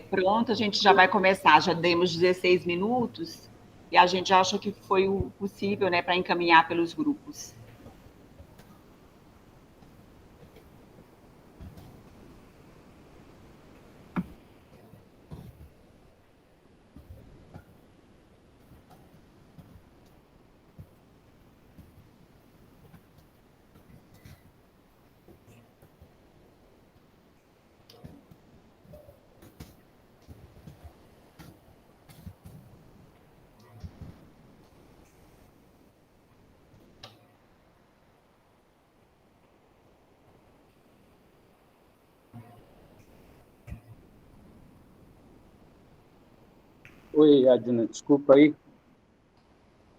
Pronto, a gente já vai começar. Já demos 16 minutos e a gente acha que foi o possível, né, para encaminhar pelos grupos. Oi, Adina, desculpa aí,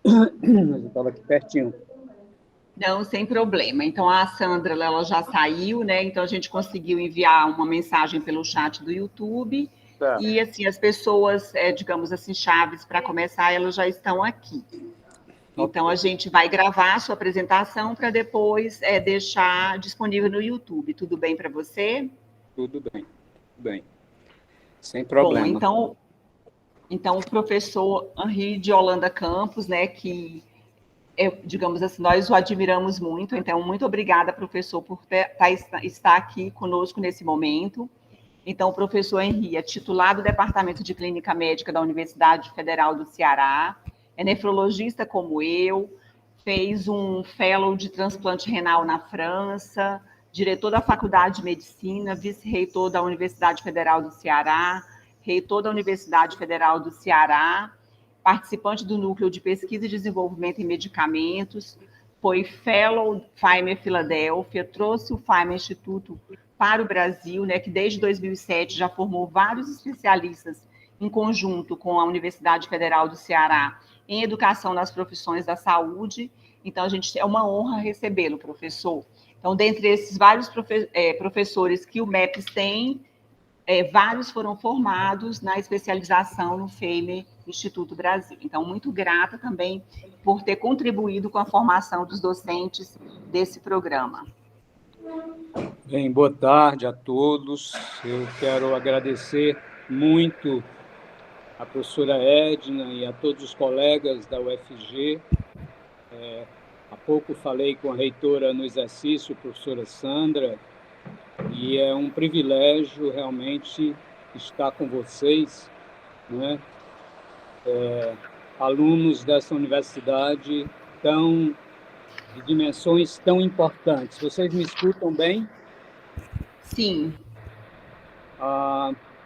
mas eu estava aqui pertinho. Não, sem problema. Então, a Sandra, ela já saiu, né? Então, a gente conseguiu enviar uma mensagem pelo chat do YouTube. Tá. E, assim, as pessoas, digamos assim, chaves para começar, elas já estão aqui. Então, a gente vai gravar a sua apresentação para depois deixar disponível no YouTube. Tudo bem para você? Tudo bem. Sem Bom, problema. então o professor Henri de Holanda Campos, né, que digamos assim, nós o admiramos muito. Então, muito obrigada, professor, por estar aqui conosco nesse momento. Então, o professor Henri é titular do Departamento de Clínica Médica da Universidade Federal do Ceará, é nefrologista como eu, fez um fellow de transplante renal na França, diretor da Faculdade de Medicina, vice-reitor da Universidade Federal do Ceará, reitor da Universidade Federal do Ceará, participante do Núcleo de Pesquisa e Desenvolvimento em Medicamentos, foi fellow Feimer Filadélfia, trouxe o Feimer Instituto para o Brasil, né, que desde 2007 já formou vários especialistas em conjunto com a Universidade Federal do Ceará em educação nas profissões da saúde. Então, a gente é uma honra recebê-lo, professor. Então, dentre esses vários professores que o MEPS tem, vários foram formados na especialização no FEMER Instituto Brasil. Então, muito grata também por ter contribuído com a formação dos docentes desse programa. Bem, boa tarde a todos. Eu quero agradecer muito a professora Edna e a todos os colegas da UFG. Há pouco falei com a reitora no exercício, a professora Sandra, e é um privilégio realmente estar com vocês, né? Alunos dessa universidade de dimensões tão importantes. Vocês me escutam bem? Sim.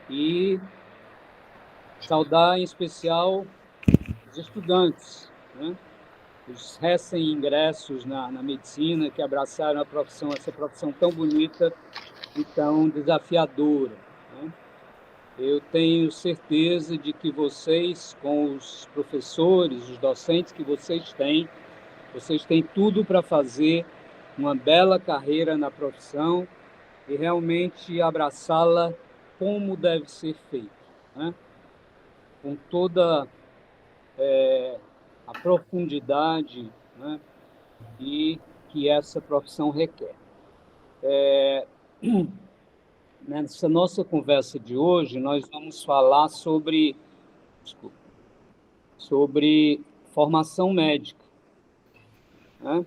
E saudar em especial os estudantes, né? Os recém-ingressos na medicina que abraçaram a profissão, essa profissão tão bonita e tão desafiadora, né? Eu tenho certeza de que vocês, com os professores, os docentes que vocês têm tudo para fazer uma bela carreira na profissão e realmente abraçá-la como deve ser feito, né? Com toda a profundidade, né, e que essa profissão requer. Nessa nossa conversa de hoje, nós vamos falar sobre formação médica, né?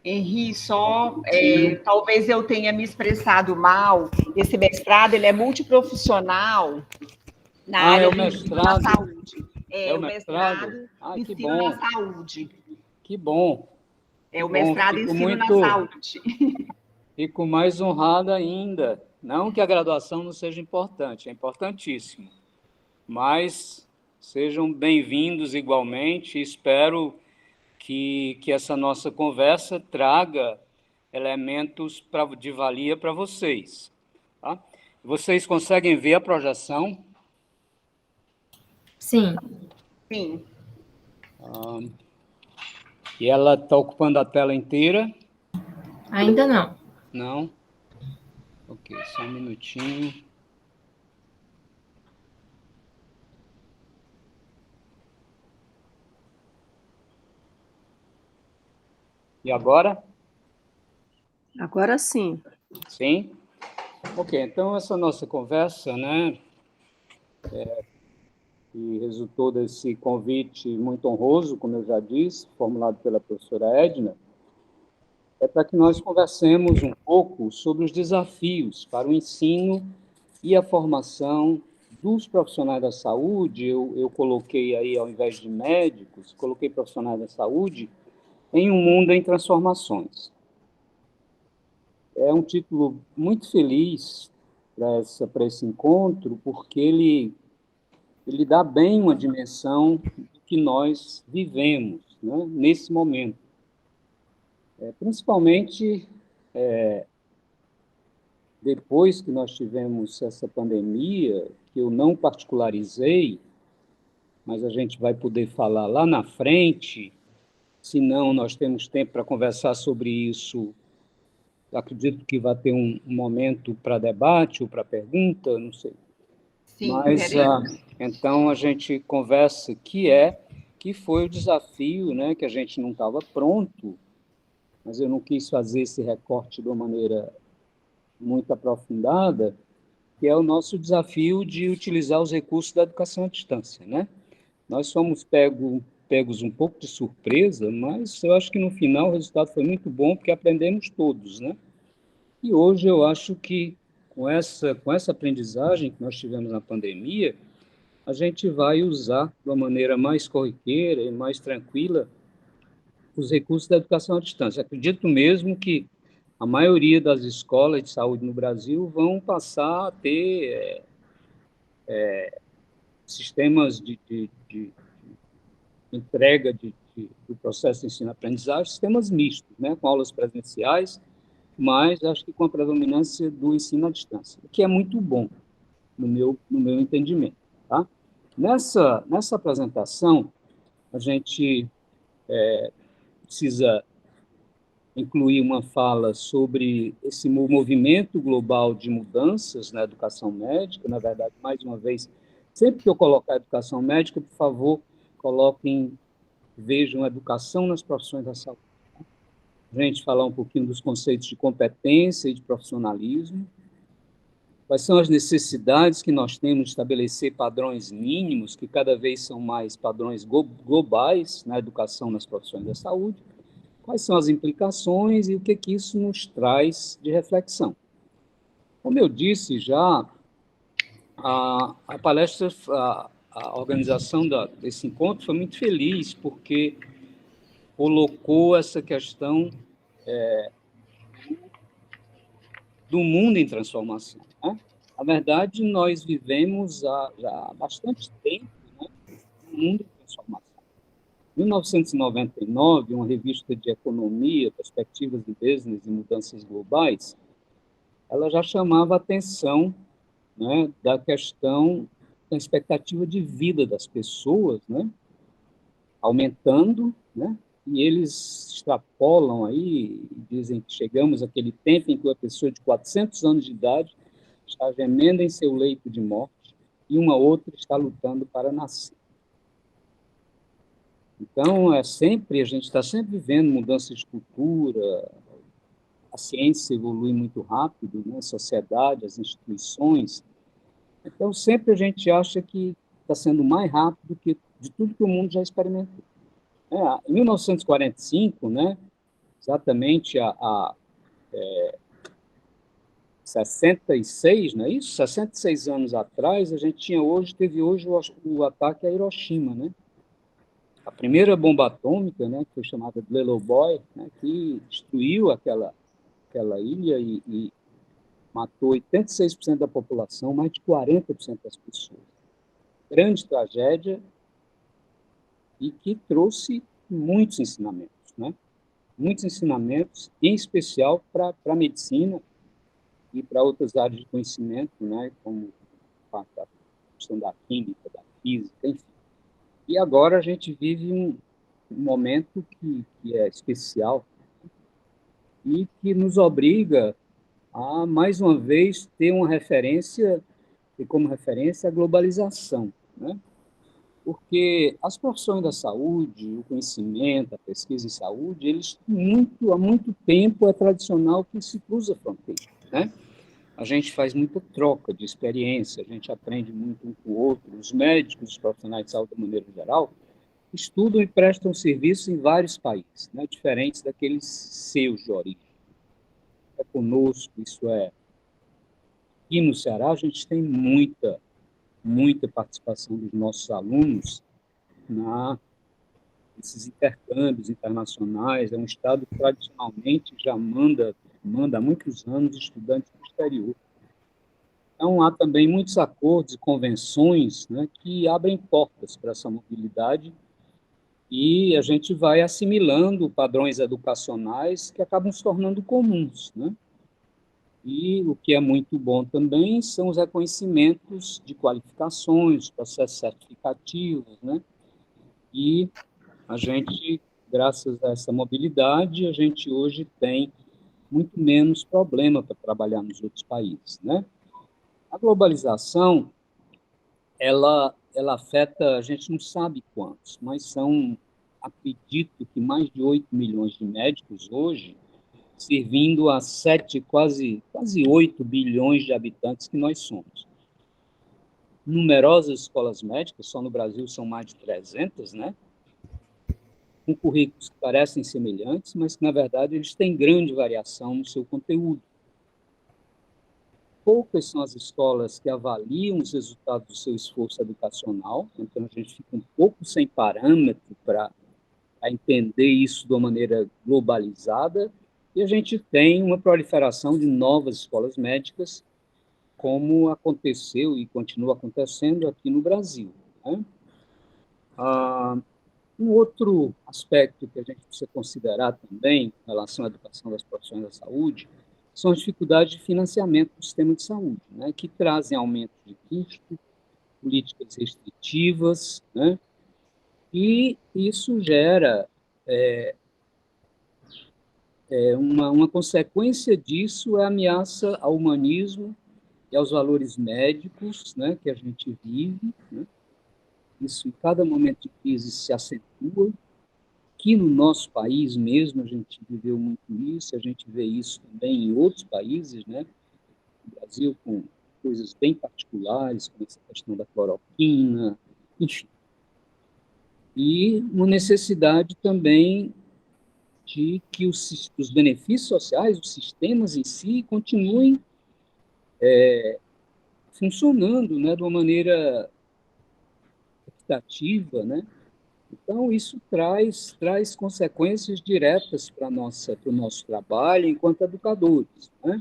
Henri, talvez eu tenha me expressado mal. Esse mestrado ele é multiprofissional na área É o do ensino na mestrado? saúde. É o O mestrado? mestrado Que Ensino na bom, Saúde. que bom, É que o bom. mestrado Ensino na Saúde. Fico mais honrado ainda. Não que a graduação não seja importante, é importantíssimo. Mas sejam bem-vindos igualmente. Espero que essa nossa conversa traga elementos de valia para vocês. Tá? Vocês conseguem ver a projeção? Sim. Sim. E ela está ocupando a tela inteira? Ainda não. Não? Ok, só um minutinho. E agora? Agora sim. Sim? Ok, então essa nossa conversa, né, que resultou desse convite muito honroso, como eu já disse, formulado pela professora Edna, é para que nós conversemos um pouco sobre os desafios para o ensino e a formação dos profissionais da saúde. Eu coloquei aí, ao invés de médicos, coloquei profissionais da saúde em um mundo em transformações. É um título muito feliz para esse encontro, porque ele dá bem uma dimensão do que nós vivemos, né, nesse momento. Principalmente depois que nós tivemos essa pandemia, que eu não particularizei, mas a gente vai poder falar lá na frente, se não, nós temos tempo para conversar sobre isso. Acredito que vai ter um momento para debate ou para pergunta, não sei. Sim, Mas, teremos. então, a gente conversa que foi o desafio, né, que a gente não estava pronto, mas eu não quis fazer esse recorte de uma maneira muito aprofundada, que é o nosso desafio de utilizar os recursos da educação à distância, né? Nós fomos pegos um pouco de surpresa, mas eu acho que no final o resultado foi muito bom, porque aprendemos todos, né? E hoje eu acho que com essa aprendizagem que nós tivemos na pandemia, a gente vai usar de uma maneira mais corriqueira e mais tranquila os recursos da educação à distância. Acredito mesmo que a maioria das escolas de saúde no Brasil vão passar a ter sistemas de entrega do processo de ensino-aprendizagem, sistemas mistos, né, com aulas presenciais, mas acho que com a predominância do ensino à distância, o que é muito bom, no meu entendimento. Tá? Nessa apresentação, a gente precisa incluir uma fala sobre esse movimento global de mudanças na educação médica. Na verdade, mais uma vez, sempre que eu colocar educação médica, por favor, vejam a educação nas profissões da saúde. A gente falar um pouquinho dos conceitos de competência e de profissionalismo, quais são as necessidades que nós temos de estabelecer padrões mínimos, que cada vez são mais padrões globais na educação nas profissões da saúde, quais são as implicações e o que isso nos traz de reflexão. Como eu disse já, a palestra, a organização desse encontro foi muito feliz, porque colocou essa questão do mundo em transformação. Né? Na verdade, nós vivemos já há bastante tempo, né, um mundo em transformação. Em 1999, uma revista de economia, Perspectivas de Business e Mudanças Globais, ela já chamava a atenção, né, da questão da expectativa de vida das pessoas, né, aumentando, né, e eles extrapolam aí, dizem que chegamos àquele tempo em que uma pessoa de 400 anos de idade está gemendo em seu leito de morte e uma outra está lutando para nascer. Então, a gente está sempre vivendo mudanças de cultura, a ciência evolui muito rápido, né? A sociedade, as instituições. Então, sempre a gente acha que está sendo mais rápido que de tudo que o mundo já experimentou. Em 1945, né, exatamente há 66, não é isso? 66 anos atrás, teve hoje o ataque a Hiroshima, né? A primeira bomba atômica, né, que foi chamada de Little Boy, né, que destruiu aquela ilha e matou 86% da população, mais de 40% das pessoas. Grande tragédia e que trouxe muitos ensinamentos, né? Muitos ensinamentos, em especial para a medicina e para outras áreas de conhecimento, né, como a questão da química, da física, enfim. E agora a gente vive um momento que é especial e que nos obriga a, mais uma vez, ter uma referência, e como referência, a globalização, né? Porque as profissões da saúde, o conhecimento, a pesquisa em saúde, há muito tempo é tradicional que se cruza fronteiras, né? a gente faz muita troca de experiência, a gente aprende muito um com o outro. Os médicos, os profissionais de saúde, de maneira geral, estudam e prestam serviço em vários países, né, diferentes daqueles seus de origem. É conosco, isso é. Aqui no Ceará, a gente tem muita participação dos nossos alunos nesses intercâmbios internacionais. É um estado que tradicionalmente já manda há muitos anos estudantes do exterior. Então, há também muitos acordos e convenções, né, que abrem portas para essa mobilidade e a gente vai assimilando padrões educacionais que acabam se tornando comuns, né? E o que é muito bom também são os reconhecimentos de qualificações, processos certificativos, né? E a gente, graças a essa mobilidade, a gente hoje tem muito menos problema para trabalhar nos outros países, né? A globalização, ela afeta, a gente não sabe quantos, mas acredito que mais de 8 milhões de médicos hoje, servindo a 7, quase 8 bilhões de habitantes que nós somos. Numerosas escolas médicas, só no Brasil são mais de 300, né? Com currículos que parecem semelhantes, mas que, na verdade, eles têm grande variação no seu conteúdo. Poucas são as escolas que avaliam os resultados do seu esforço educacional, então a gente fica um pouco sem parâmetro para entender isso de uma maneira globalizada, e a gente tem uma proliferação de novas escolas médicas, como aconteceu e continua acontecendo aqui no Brasil, né? Um outro aspecto que a gente precisa considerar também, em relação à educação das profissões da saúde, são as dificuldades de financiamento do sistema de saúde, né, que trazem aumento de custo, políticas restritivas, né, e isso gera uma consequência disso é a ameaça ao humanismo e aos valores médicos, né, que a gente vive, né, isso em cada momento de crise se acentua. Aqui no nosso país mesmo, a gente viveu muito isso, a gente vê isso também em outros países, né? O Brasil com coisas bem particulares, como essa questão da cloroquina, enfim. E uma necessidade também de que os benefícios sociais, os sistemas em si, continuem funcionando, né, de uma maneira equitativa, né? Então, isso traz consequências diretas para o nosso trabalho enquanto educadores, né?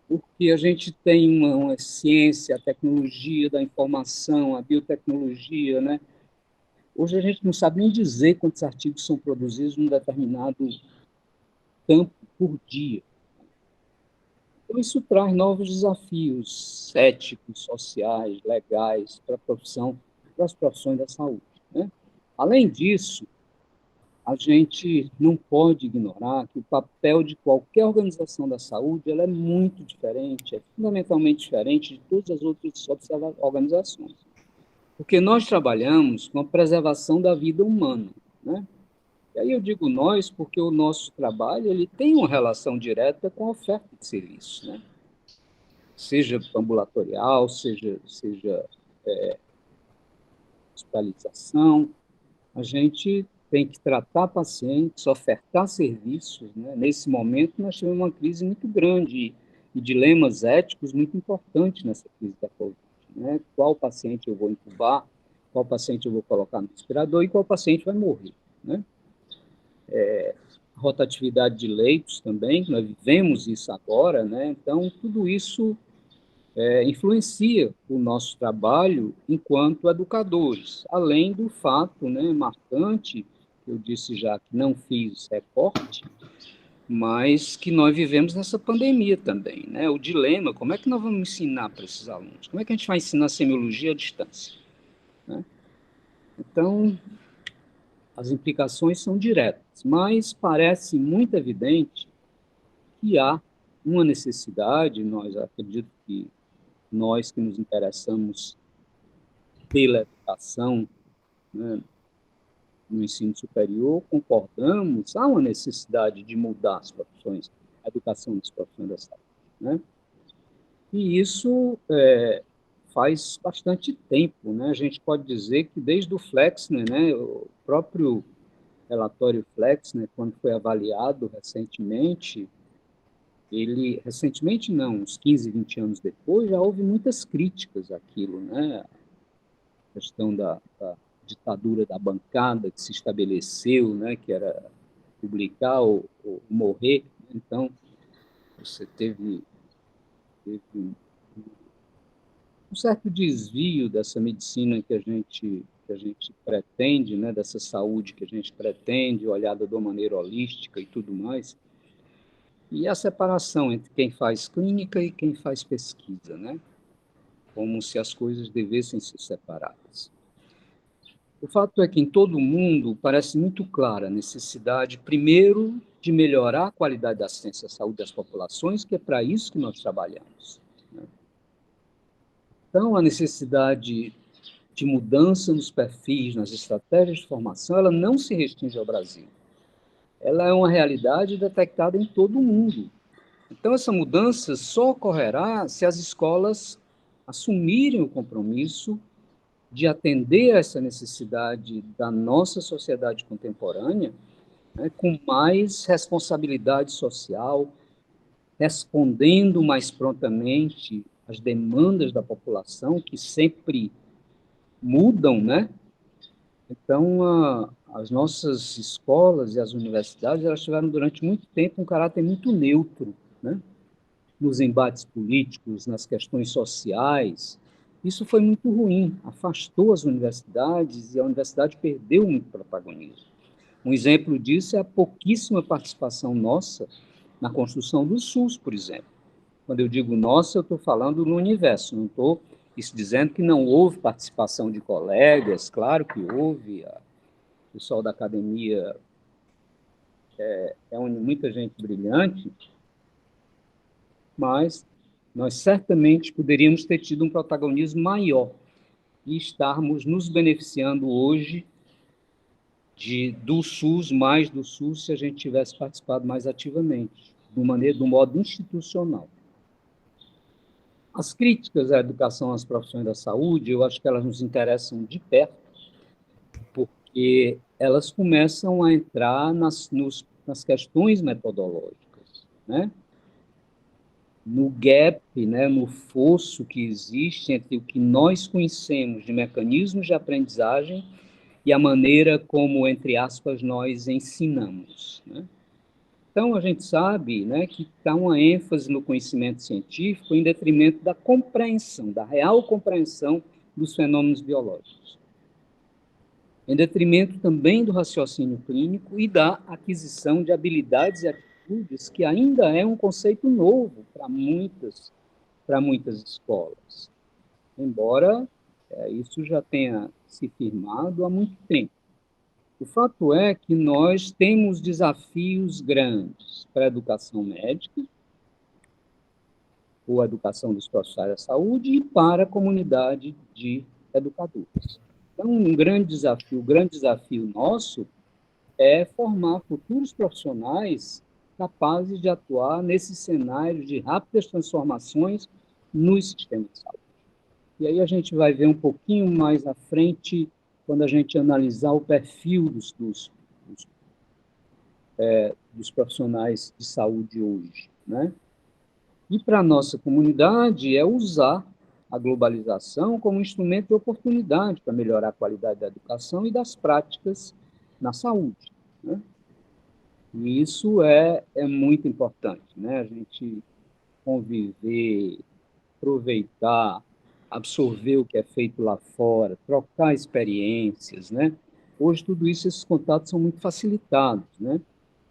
Porque a gente tem uma ciência, a tecnologia da informação, a biotecnologia, né? Hoje a gente não sabe nem dizer quantos artigos são produzidos num determinado campo por dia. Então, isso traz novos desafios éticos, sociais, legais para para as profissões da saúde, né? Além disso, a gente não pode ignorar que o papel de qualquer organização da saúde ela é muito diferente, é fundamentalmente diferente de todas as outras organizações. Porque nós trabalhamos com a preservação da vida humana, né? E aí eu digo nós porque o nosso trabalho ele tem uma relação direta com a oferta de serviços, né? Seja ambulatorial, seja hospitalização, a gente tem que tratar pacientes, ofertar serviços, né? Nesse momento, nós tivemos uma crise muito grande e dilemas éticos muito importantes nessa crise da Covid, né? Qual paciente eu vou intubar, qual paciente eu vou colocar no respirador e qual paciente vai morrer, né? Rotatividade de leitos também, nós vivemos isso agora, né? Então, tudo isso influencia o nosso trabalho enquanto educadores, além do fato, né, marcante, eu disse já que não fiz recorte, mas que nós vivemos nessa pandemia também, né? O dilema, como é que nós vamos ensinar para esses alunos? Como é que a gente vai ensinar semiologia à distância, né? Então, as implicações são diretas, mas parece muito evidente que há uma necessidade, nós acredito que nós que nos interessamos pela educação, né, no ensino superior, concordamos, há uma necessidade de mudar as profissões, a educação das profissões da saúde, né? E isso faz bastante tempo, né? A gente pode dizer que desde o Flexner, né, o próprio relatório Flexner, quando foi avaliado recentemente, recentemente não, uns 15, 20 anos depois, já houve muitas críticas àquilo, né? A questão da ditadura da bancada que se estabeleceu, né, que era publicar ou morrer. Então, você teve um certo desvio dessa medicina que a gente pretende, né, dessa saúde que a gente pretende, olhada de uma maneira holística e tudo mais, e a separação entre quem faz clínica e quem faz pesquisa, né, como se as coisas devessem ser separadas. O fato é que em todo o mundo parece muito clara a necessidade, primeiro, de melhorar a qualidade da assistência à saúde das populações, que é para isso que nós trabalhamos, né? Então, a necessidade de mudança nos perfis, nas estratégias de formação, ela não se restringe ao Brasil. Ela é uma realidade detectada em todo o mundo. Então, essa mudança só ocorrerá se as escolas assumirem o compromisso de atender a essa necessidade da nossa sociedade contemporânea, né, com mais responsabilidade social, respondendo mais prontamente às demandas da população, que sempre mudam, né? Então, as nossas escolas e as universidades, elas tiveram durante muito tempo um caráter muito neutro, né? Nos embates políticos, nas questões sociais. Isso foi muito ruim, afastou as universidades e a universidade perdeu muito protagonismo. Um exemplo disso é a pouquíssima participação nossa na construção do SUS, por exemplo. Quando eu digo nossa, eu estou falando no universo, não estou dizendo que não houve participação de colegas, claro que houve, o pessoal da academia muita gente brilhante, mas nós certamente poderíamos ter tido um protagonismo maior e estarmos nos beneficiando hoje do SUS, mais do SUS, se a gente tivesse participado mais ativamente, do modo institucional. As críticas à educação às profissões da saúde, eu acho que elas nos interessam de perto, porque elas começam a entrar nas questões metodológicas, né? No gap, né, no fosso que existe entre o que nós conhecemos de mecanismos de aprendizagem e a maneira como, entre aspas, nós ensinamos, né? Então, a gente sabe, né, que está uma ênfase no conhecimento científico em detrimento da compreensão, da real compreensão dos fenômenos biológicos, em detrimento também do raciocínio clínico e da aquisição de habilidades e atitudes, que ainda é um conceito novo para muitas escolas, embora isso já tenha se firmado há muito tempo. O fato é que nós temos desafios grandes para a educação médica, ou a educação dos profissionais da saúde, e para a comunidade de educadores. Então, o grande desafio nosso é formar futuros profissionais capazes de atuar nesses cenários de rápidas transformações nos sistemas de saúde. E aí a gente vai ver um pouquinho mais à frente, quando a gente analisar o perfil dos profissionais de saúde hoje, né? E para a nossa comunidade é usar a globalização como instrumento de oportunidade para melhorar a qualidade da educação e das práticas na saúde, né? E isso é muito importante, né? A gente conviver, aproveitar, absorver o que é feito lá fora, trocar experiências, né? Hoje, tudo isso, esses contatos são muito facilitados, né?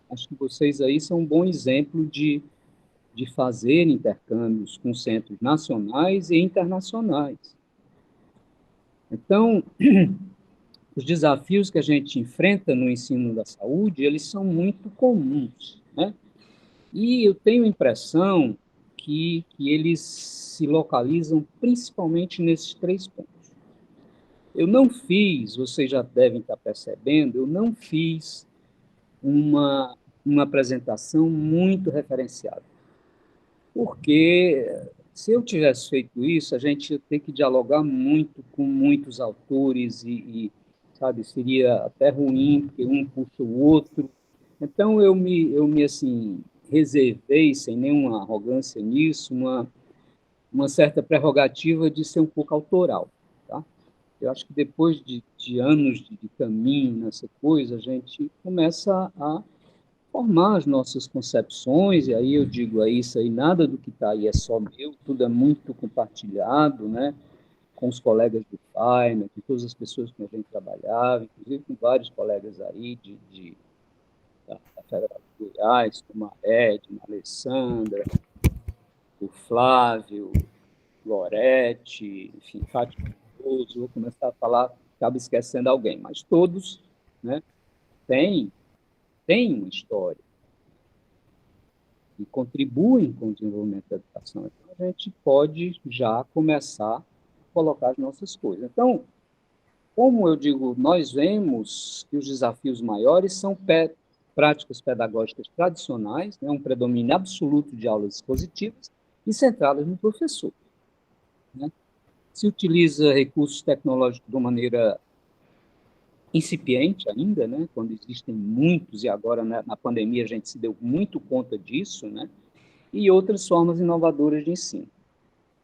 Acho que vocês aí são um bom exemplo de fazer intercâmbios com centros nacionais e internacionais. Então, os desafios que a gente enfrenta no ensino da saúde, eles são muito comuns, né? E eu tenho a impressão que eles se localizam principalmente nesses 3 pontos. Eu não fiz, vocês já devem estar percebendo, eu não fiz uma apresentação muito referenciada, porque Se eu tivesse feito isso, a gente ia ter que dialogar muito com muitos autores sabe, seria até ruim, porque um puxa o outro. Então, eu me assim, reservei, sem nenhuma arrogância nisso, uma certa prerrogativa de ser um pouco autoral. Tá? Eu acho que depois de anos de caminho nessa coisa, a gente começa a formar as nossas concepções, e aí eu digo, isso aí, nada do que está aí é só meu, tudo é muito compartilhado, né, com os colegas do FAIMA, com todas as pessoas com quem a gente trabalhava, inclusive com vários colegas aí da Federal de Goiás, como a Edna, a Alessandra, o Flávio, Loretti, enfim, Fátima Souza, vou começar a falar, acabo esquecendo alguém, mas todos, né, têm uma história e contribuem com o desenvolvimento da educação. Então, a gente pode já começar a colocar as nossas coisas. Então, como eu digo, nós vemos que os desafios maiores são práticas pedagógicas tradicionais, né, um predomínio absoluto de aulas expositivas e centradas no professor. Né? Se utiliza recursos tecnológicos de uma maneira incipiente ainda, né, quando existem muitos, e agora, né, na pandemia a gente se deu muito conta disso, né, e outras formas inovadoras de ensino.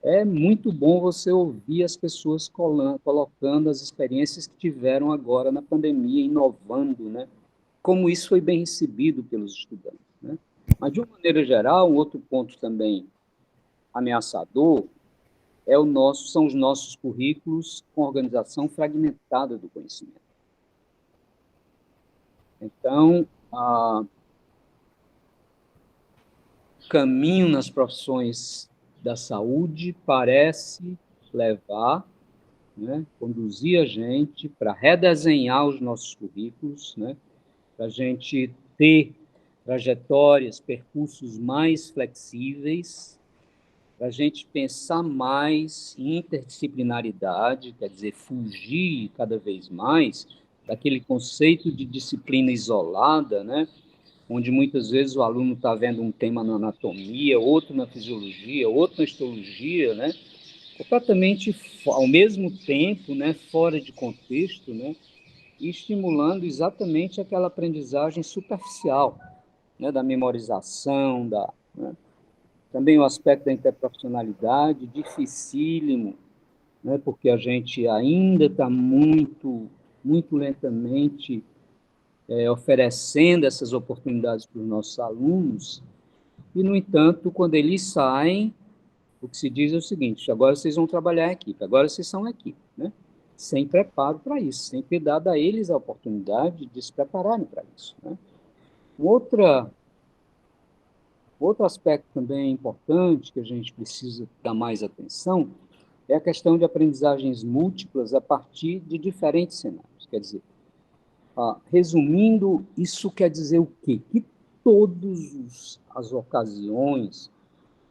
É muito bom você ouvir as pessoas colocando as experiências que tiveram agora na pandemia, inovando, né, como isso foi bem recebido pelos estudantes. Né? Mas, de uma maneira geral, um outro ponto também ameaçador são os nossos currículos com organização fragmentada do conhecimento. Então, o caminho nas profissões da saúde parece levar, né, conduzir a gente para redesenhar os nossos currículos, né, para a gente ter trajetórias, percursos mais flexíveis, para a gente pensar mais em interdisciplinaridade, quer dizer, fugir cada vez mais daquele conceito de disciplina isolada, né, onde muitas vezes o aluno está vendo um tema na anatomia, outro na fisiologia, outro na histologia, né, completamente ao mesmo tempo, né, fora de contexto, né, e estimulando exatamente aquela aprendizagem superficial, né, da memorização, né, também o aspecto da interprofissionalidade, dificílimo, né, porque a gente ainda está muito lentamente oferecendo essas oportunidades para os nossos alunos, e, no entanto, quando eles saem, o que se diz é o seguinte: agora vocês vão trabalhar em equipe, agora vocês são equipe, né? Sem preparo para isso, sem ter dado a eles a oportunidade de se prepararem para isso. Né? Outro aspecto também importante que a gente precisa dar mais atenção é a questão de aprendizagens múltiplas a partir de diferentes cenários. Quer dizer, resumindo, isso quer dizer o quê? Que todas as ocasiões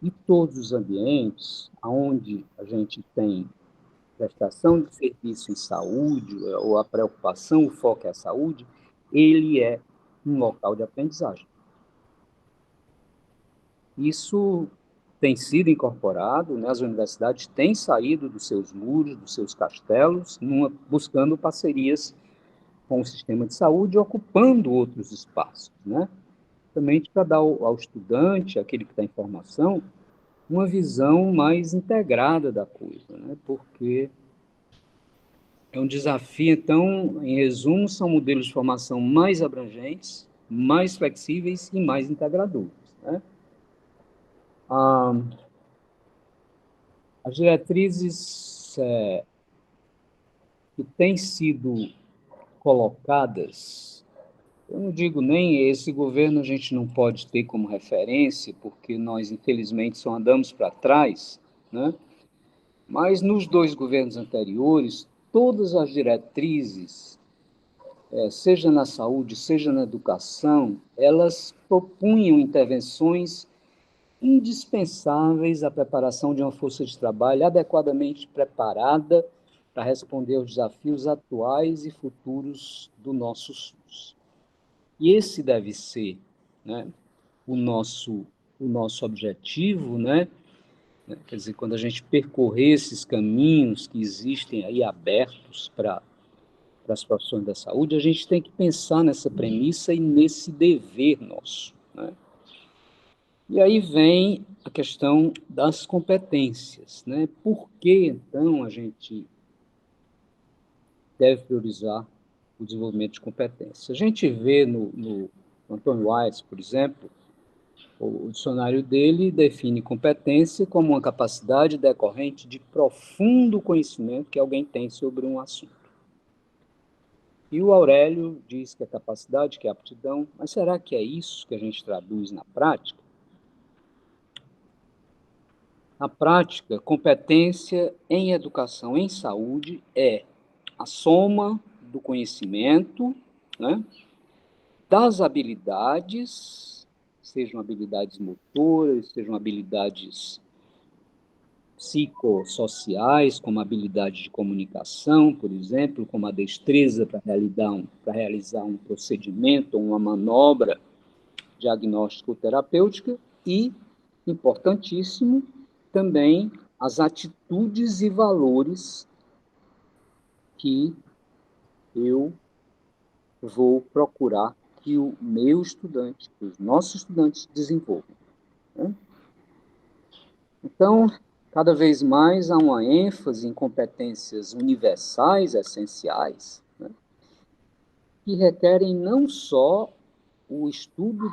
e todos os ambientes onde a gente tem prestação de serviço em saúde, ou a preocupação, o foco é a saúde, ele é um local de aprendizagem. Isso tem sido incorporado, né? As universidades têm saído dos seus muros, dos seus castelos, buscando parcerias com o sistema de saúde, ocupando outros espaços, né? Também para dar ao estudante, aquele que está em formação, uma visão mais integrada da coisa, né? Porque é um desafio. Então, em resumo, são modelos de formação mais abrangentes, mais flexíveis e mais integradores, né? As diretrizes que têm sido colocadas, eu não digo nem esse governo a gente não pode ter como referência, porque nós, infelizmente, só andamos para trás, né? Mas nos dois governos anteriores, todas as diretrizes, seja na saúde, seja na educação, elas propunham intervenções indispensáveis à preparação de uma força de trabalho adequadamente preparada para responder aos desafios atuais e futuros do nosso SUS. E esse deve ser, né, o nosso objetivo, né, né? Quer dizer, quando a gente percorrer esses caminhos que existem aí abertos para as profissões da saúde, a gente tem que pensar nessa premissa e nesse dever nosso, né? E aí vem a questão das competências, né? Por que, então, a gente deve priorizar o desenvolvimento de competências? A gente vê no Antônio Weiss, por exemplo, o dicionário dele define competência como uma capacidade decorrente de profundo conhecimento que alguém tem sobre um assunto. E o Aurélio diz que é capacidade, que é aptidão, mas será que é isso que a gente traduz na prática? Na prática, competência em educação em saúde é a soma do conhecimento, né, das habilidades, sejam habilidades motoras, sejam habilidades psicossociais, como habilidade de comunicação, por exemplo, como a destreza para realizar um procedimento, uma manobra diagnóstico-terapêutica e, importantíssimo, também as atitudes e valores que eu vou procurar que o meu estudante, que os nossos estudantes desenvolvam, né? Então, cada vez mais há uma ênfase em competências universais, essenciais, né, que requerem não só o estudo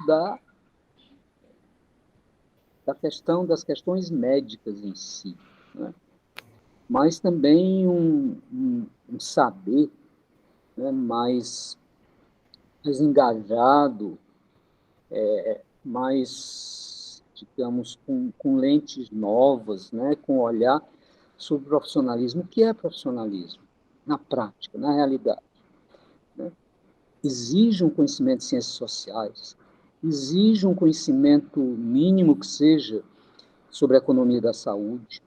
das questões médicas em si, né, mas também um saber, né, mais engajado, mais, digamos, com lentes novas, né, com olhar sobre o profissionalismo. O que é profissionalismo? Na prática, na realidade, né? Exige um conhecimento de ciências sociais, exige um conhecimento mínimo que seja sobre a economia da saúde,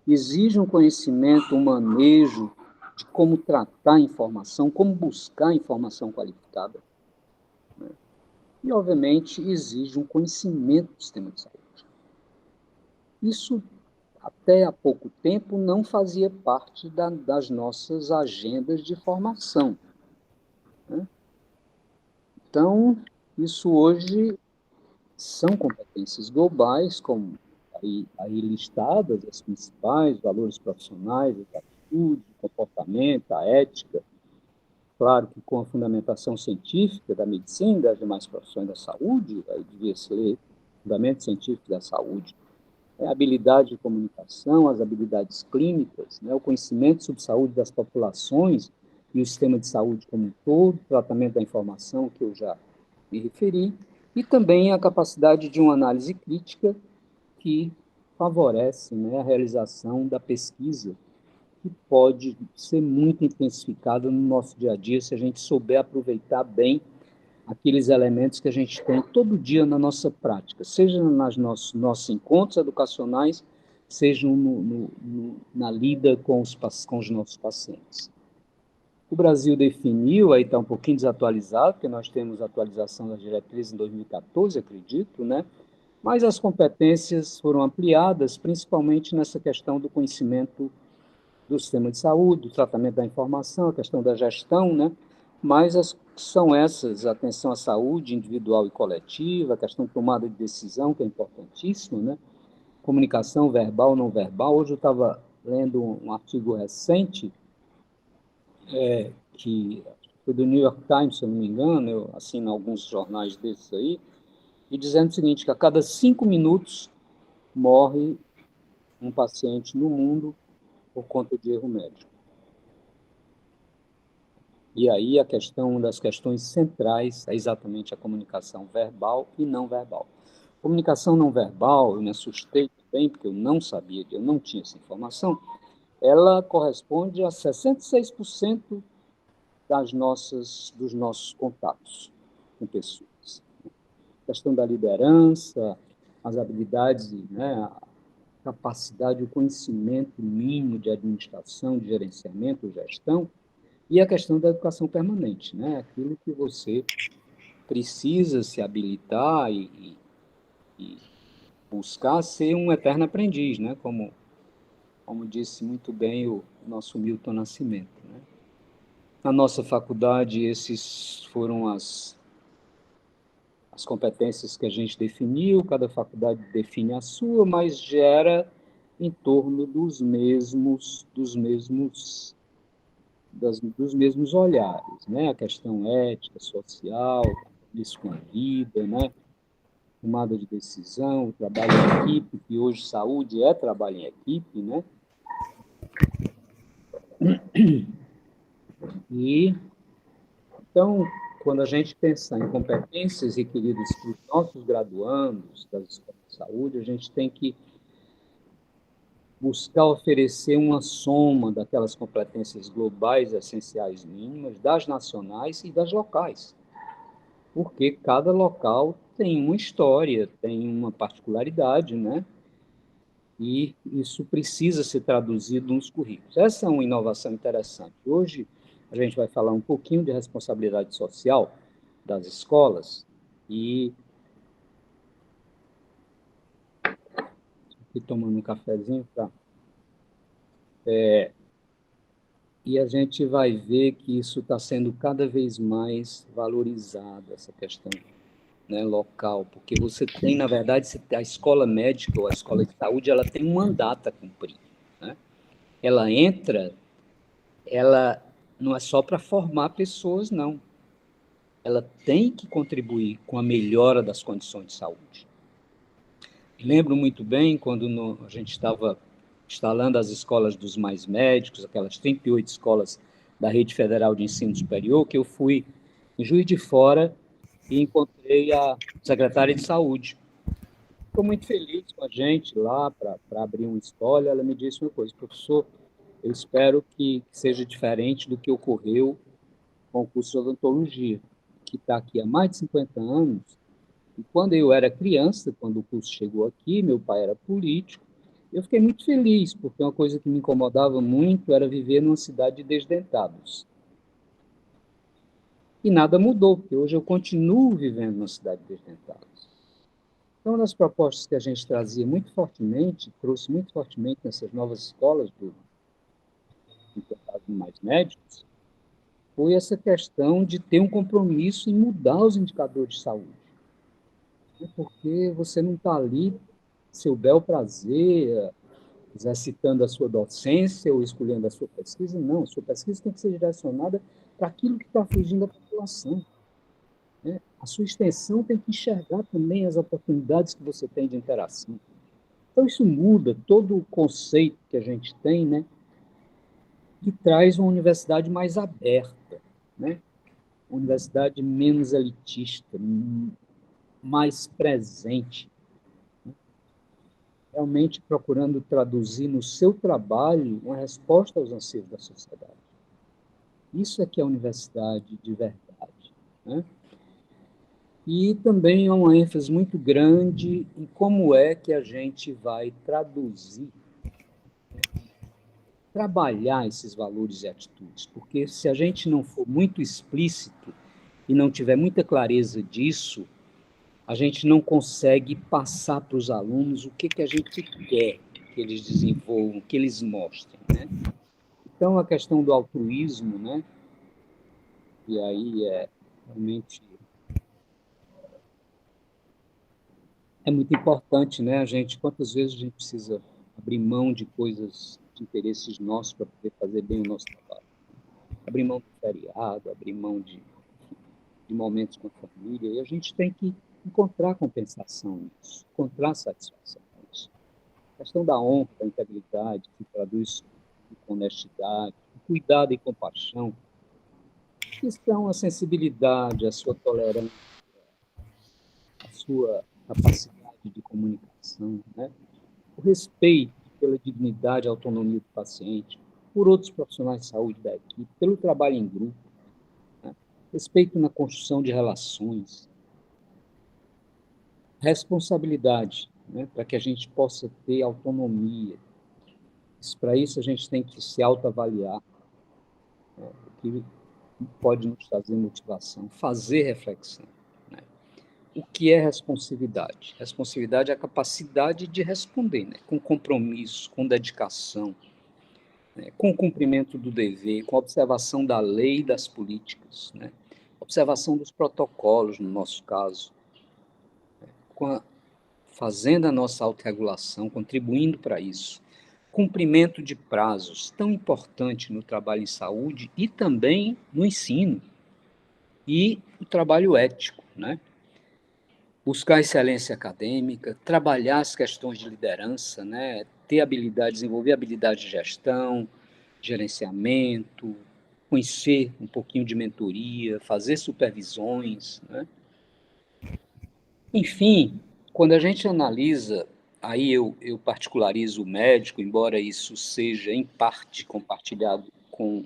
exige um conhecimento, um manejo de como tratar a informação, como buscar a informação qualificada, né? E, obviamente, exige um conhecimento do sistema de saúde. Isso, até há pouco tempo, não fazia parte das nossas agendas de formação, né? Então, isso hoje são competências globais, como aí listadas, as principais, valores profissionais, a atitude, o comportamento, a ética, claro que com a fundamentação científica da medicina e das demais profissões da saúde, aí devia se ler fundamento científico da saúde, a habilidade de comunicação, as habilidades clínicas, né, o conhecimento sobre saúde das populações e o sistema de saúde como um todo, tratamento da informação, que eu já me referi, e também a capacidade de uma análise crítica que favorece, né, a realização da pesquisa, que pode ser muito intensificada no nosso dia a dia se a gente souber aproveitar bem aqueles elementos que a gente tem todo dia na nossa prática, seja nos nossos encontros educacionais, seja na lida com os nossos pacientes. O Brasil definiu, aí está um pouquinho desatualizado, porque nós temos a atualização das diretrizes em 2014, acredito, né? Mas as competências foram ampliadas, principalmente nessa questão do conhecimento do sistema de saúde, do tratamento da informação, a questão da gestão, né? Mas são essas, a atenção à saúde individual e coletiva, a questão de tomada de decisão, que é importantíssima, né? Comunicação verbal, não verbal. Hoje eu estava lendo um artigo recente, que foi do New York Times, se eu não me engano, eu assino alguns jornais desses aí, e dizendo o seguinte, que a cada 5 minutos morre um paciente no mundo por conta de erro médico. E aí a questão das questões centrais é exatamente a comunicação verbal e não verbal. Comunicação não verbal, eu me assustei também, porque eu não sabia, eu não tinha essa informação, ela corresponde a 66% dos nossos contatos com pessoas. A questão da liderança, as habilidades, né, a capacidade, o conhecimento mínimo de administração, de gerenciamento, gestão, e a questão da educação permanente, né? Aquilo que você precisa se habilitar e buscar ser um eterno aprendiz, né? Como disse muito bem o nosso Milton Nascimento, né? Na nossa faculdade, esses foram as competências que a gente definiu, cada faculdade define a sua, mas gera em torno dos mesmos olhares, né? A questão ética, social, isso com a vida, né? Tomada de decisão, trabalho em equipe, que hoje saúde é trabalho em equipe, né? E, então, quando a gente pensar em competências requeridas para os nossos graduandos das escolas de saúde, a gente tem que buscar oferecer uma soma daquelas competências globais, essenciais mínimas, das nacionais e das locais, porque cada local tem uma história, tem uma particularidade, né? E isso precisa ser traduzido nos currículos. Essa é uma inovação interessante. Hoje, a gente vai falar um pouquinho de responsabilidade social das escolas e aqui tomando um cafezinho para e a gente vai ver que isso está sendo cada vez mais valorizado, essa questão, né, local, porque você tem, na verdade, a escola médica ou a escola de saúde, ela tem um mandato a cumprir, né? Ela entra, ela não é só para formar pessoas, não. Ela tem que contribuir com a melhora das condições de saúde. Lembro muito bem quando a gente estava instalando as escolas dos mais médicos, aquelas 38 escolas da Rede Federal de Ensino Superior, que eu fui em Juiz de Fora e encontrei a secretária de Saúde. Ficou muito feliz com a gente lá para abrir uma escola. Ela me disse uma coisa: professor, eu espero que seja diferente do que ocorreu com o curso de odontologia, que está aqui há mais de 50 anos. E quando eu era criança, quando o curso chegou aqui, meu pai era político, eu fiquei muito feliz, porque uma coisa que me incomodava muito era viver numa cidade de desdentados. E nada mudou, porque hoje eu continuo vivendo numa cidade de desdentados. Então, uma das propostas que a gente trazia muito fortemente, trouxe muito fortemente nessas novas escolas do mais médicos, foi essa questão de ter um compromisso em mudar os indicadores de saúde. Porque você não está ali, seu bel prazer, exercitando a sua docência ou escolhendo a sua pesquisa, não. A sua pesquisa tem que ser direcionada para aquilo que está afligindo a população, né? A sua extensão tem que enxergar também as oportunidades que você tem de interação. Então, isso muda todo o conceito que a gente tem, né, que traz uma universidade mais aberta, né? Uma universidade menos elitista, mais presente, realmente procurando traduzir no seu trabalho uma resposta aos anseios da sociedade. Isso é que é a universidade de verdade, né? E também há uma ênfase muito grande em como é que a gente vai traduzir, trabalhar esses valores e atitudes, porque se a gente não for muito explícito e não tiver muita clareza disso, a gente não consegue passar para os alunos o que a gente quer que eles desenvolvam, que eles mostrem, né? Então, a questão do altruísmo, né? E aí realmente é muito importante, né? Quantas vezes a gente precisa abrir mão de coisas, de interesses nossos para poder fazer bem o nosso trabalho? Abrir mão do feriado, abrir mão de momentos com a família, e a gente tem que encontrar compensação nisso, encontrar satisfação nisso. A questão da honra, da integridade, que traduz com honestidade, cuidado e compaixão, que são a sensibilidade, a sua tolerância, a sua capacidade de comunicação, né? O respeito pela dignidade e autonomia do paciente, por outros profissionais de saúde da equipe, pelo trabalho em grupo, né? Respeito na construção de relações, responsabilidade, né? Para que a gente possa ter autonomia. Para isso, a gente tem que se autoavaliar, né? O que pode nos trazer motivação, fazer reflexão, né? o que é responsividade? Responsividade é a capacidade de responder, né? Com compromisso, com dedicação, né? Com o cumprimento do dever, com a observação da lei e das políticas, né? Observação dos protocolos, no nosso caso, fazendo a nossa autorregulação, contribuindo para isso. Cumprimento de prazos, tão importante no trabalho em saúde e também no ensino. E o trabalho ético, né? Buscar excelência acadêmica, trabalhar as questões de liderança, né? Ter habilidade, desenvolver habilidade de gestão, gerenciamento, conhecer um pouquinho de mentoria, fazer supervisões, né? Enfim, quando a gente analisa, aí eu particularizo o médico, embora isso seja em parte compartilhado com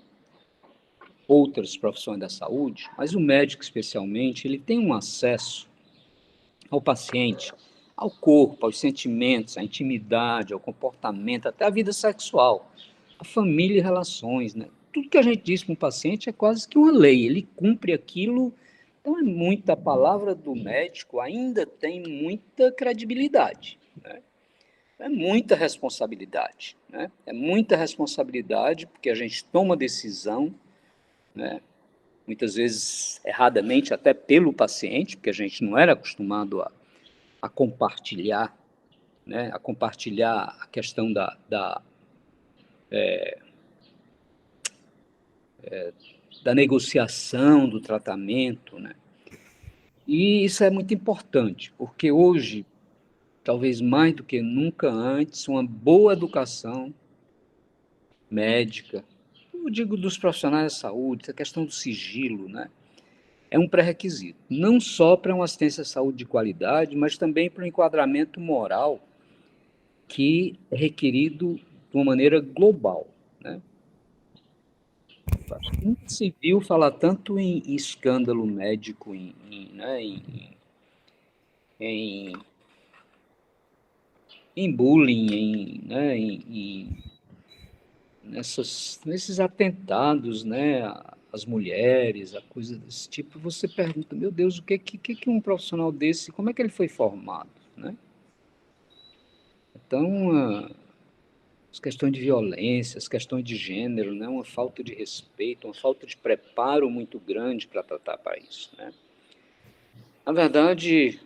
outras profissões da saúde, mas o médico especialmente, ele tem um acesso ao paciente, ao corpo, aos sentimentos, à intimidade, ao comportamento, até à vida sexual, à família e relações, né? Tudo que a gente diz para um paciente é quase que uma lei, ele cumpre aquilo. Então, a palavra do médico ainda tem muita credibilidade, né? É muita responsabilidade, né? É muita responsabilidade porque a gente toma decisão, né? Muitas vezes erradamente, até pelo paciente, porque a gente não era acostumado a compartilhar, né? A compartilhar a questão da negociação, do tratamento, né? E isso é muito importante, porque hoje, talvez mais do que nunca antes, uma boa educação médica, eu digo dos profissionais da saúde, a questão do sigilo, né? É um pré-requisito, não só para uma assistência à saúde de qualidade, mas também para um enquadramento moral que é requerido de uma maneira global, né? Acho que nunca se viu falar tanto em escândalo médico, né, em, em bullying, né, nesses atentados, né, às mulheres, a coisa desse tipo. Você pergunta, meu Deus, o que um profissional desse, como é que ele foi formado, né? Então, as questões de violência, as questões de gênero, né, uma falta de respeito, uma falta de preparo muito grande para tratar para isso, né? Na verdade,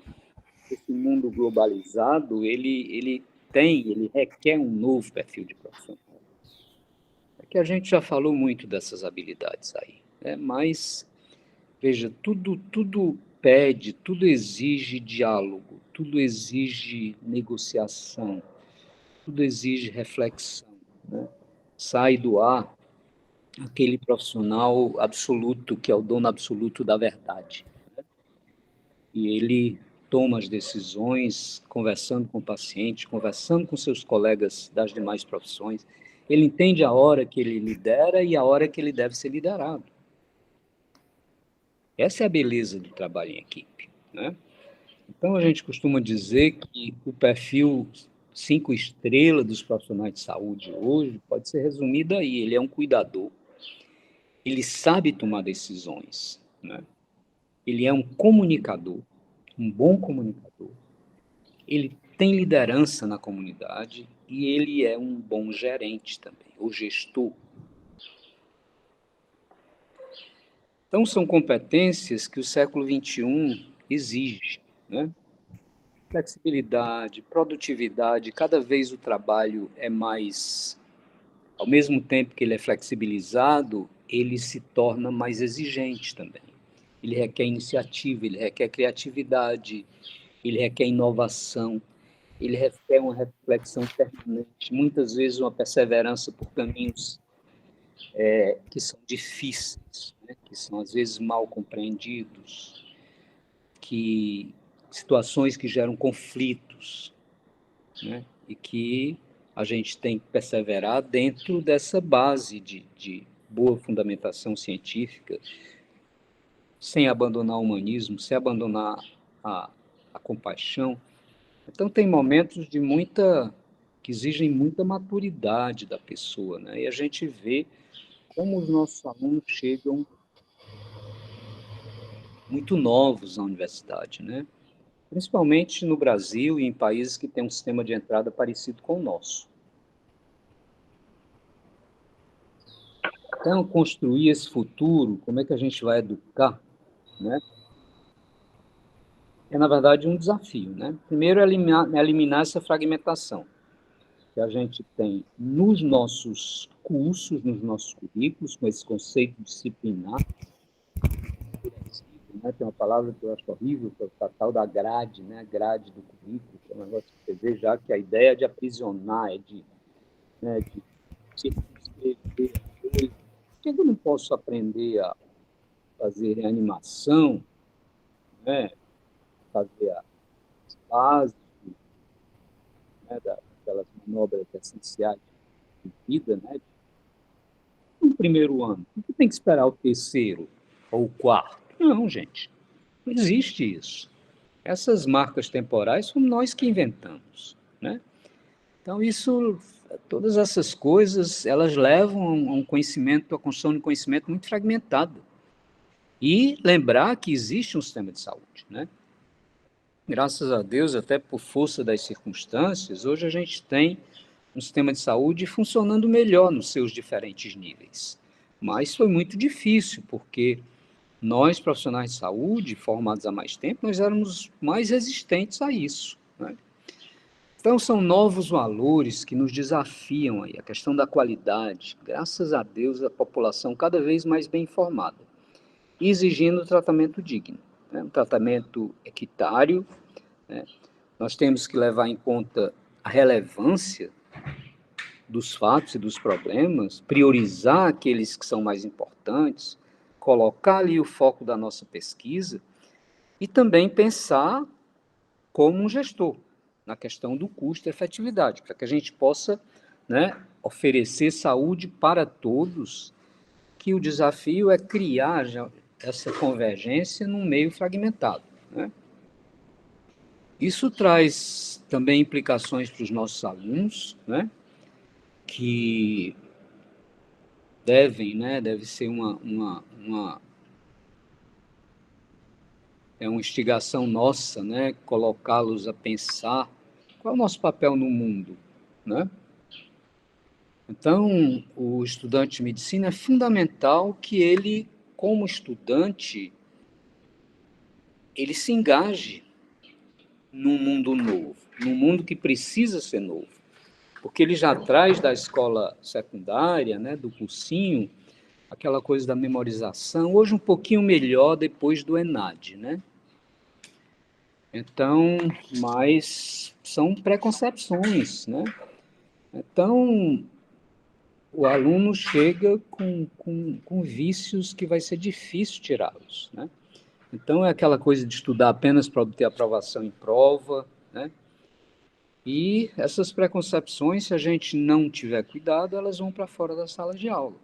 esse mundo globalizado, ele requer um novo perfil de profissional. É que a gente já falou muito dessas habilidades aí, né? Mas, veja, tudo pede, tudo exige diálogo, tudo exige negociação, tudo exige reflexão, né? Sai do ar aquele profissional absoluto, que é o dono absoluto da verdade. E ele toma as decisões conversando com o paciente, conversando com seus colegas das demais profissões. Ele entende a hora que ele lidera e a hora que ele deve ser liderado. Essa é a beleza do trabalho em equipe, né? Então, a gente costuma dizer que o perfil 5 estrelas dos profissionais de saúde hoje pode ser resumido aí. Ele é um cuidador, ele sabe tomar decisões, né? Ele é um comunicador, um bom comunicador. Ele tem liderança na comunidade e ele é um bom gerente também, ou gestor. Então, são competências que o século XXI exige, né? Flexibilidade, produtividade, cada vez o trabalho é mais, ao mesmo tempo que ele é flexibilizado, ele se torna mais exigente também. Ele requer iniciativa, ele requer criatividade, ele requer inovação, ele requer uma reflexão permanente, muitas vezes uma perseverança por caminhos que são difíceis, né? Que são às vezes mal compreendidos, que situações que geram conflitos, né? E que a gente tem que perseverar dentro dessa base de boa fundamentação científica, sem abandonar o humanismo, sem abandonar a, a compaixão. Então, tem momentos que exigem muita maturidade da pessoa, né? E a gente vê como os nossos alunos chegam muito novos à universidade, né? principalmente no Brasil e em países que têm um sistema de entrada parecido com o nosso. Então, construir esse futuro, como é que a gente vai educar, né? É, na verdade, um desafio, né? Primeiro, eliminar essa fragmentação que a gente tem nos nossos cursos, nos nossos currículos, com esse conceito disciplinar, né? Tem uma palavra que eu acho horrível, que é a tal da grade, né? Grade do currículo, que é um negócio que você vê já que a ideia é de aprisionar, de circunscrever a coisa. Por que eu não posso aprender a fazer animação, né? Fazer as bases, né? Daquelas manobras essenciais de vida, né? No primeiro ano. Por que tem que esperar o terceiro ou o quarto? Não, gente. Não existe isso. Essas marcas temporais somos nós que inventamos, né? Então, todas essas coisas, elas levam a um conhecimento, a construção de um conhecimento muito fragmentado. E lembrar que existe um sistema de saúde, né? Graças a Deus, até por força das circunstâncias, hoje a gente tem um sistema de saúde funcionando melhor nos seus diferentes níveis. Mas foi muito difícil, porque nós, profissionais de saúde, formados há mais tempo, nós éramos mais resistentes a isso, né? Então, são novos valores que nos desafiam aí, a questão da qualidade. Graças a Deus, a população cada vez mais bem informada, exigindo tratamento digno, né? Um tratamento equitário, né? Nós temos que levar em conta a relevância dos fatos e dos problemas, priorizar aqueles que são mais importantes, colocar ali o foco da nossa pesquisa e também pensar como um gestor na questão do custo e efetividade, para que a gente possa, né, oferecer saúde para todos, que o desafio é criar essa convergência num meio fragmentado, né? Isso traz também implicações para os nossos alunos, né, que deve ser uma instigação nossa, né, colocá-los a pensar qual é o nosso papel no mundo, né? Então, o estudante de medicina é fundamental que ele, como estudante, ele se engaje num mundo novo, num mundo que precisa ser novo, porque ele já traz da escola secundária, né, do cursinho, aquela coisa da memorização, hoje um pouquinho melhor depois do ENAD, né? Então, mas são preconcepções, né? Então, o aluno chega com vícios que vai ser difícil tirá-los, né? Então, é aquela coisa de estudar apenas para obter aprovação em prova, né? E essas preconcepções, se a gente não tiver cuidado, elas vão para fora da sala de aula,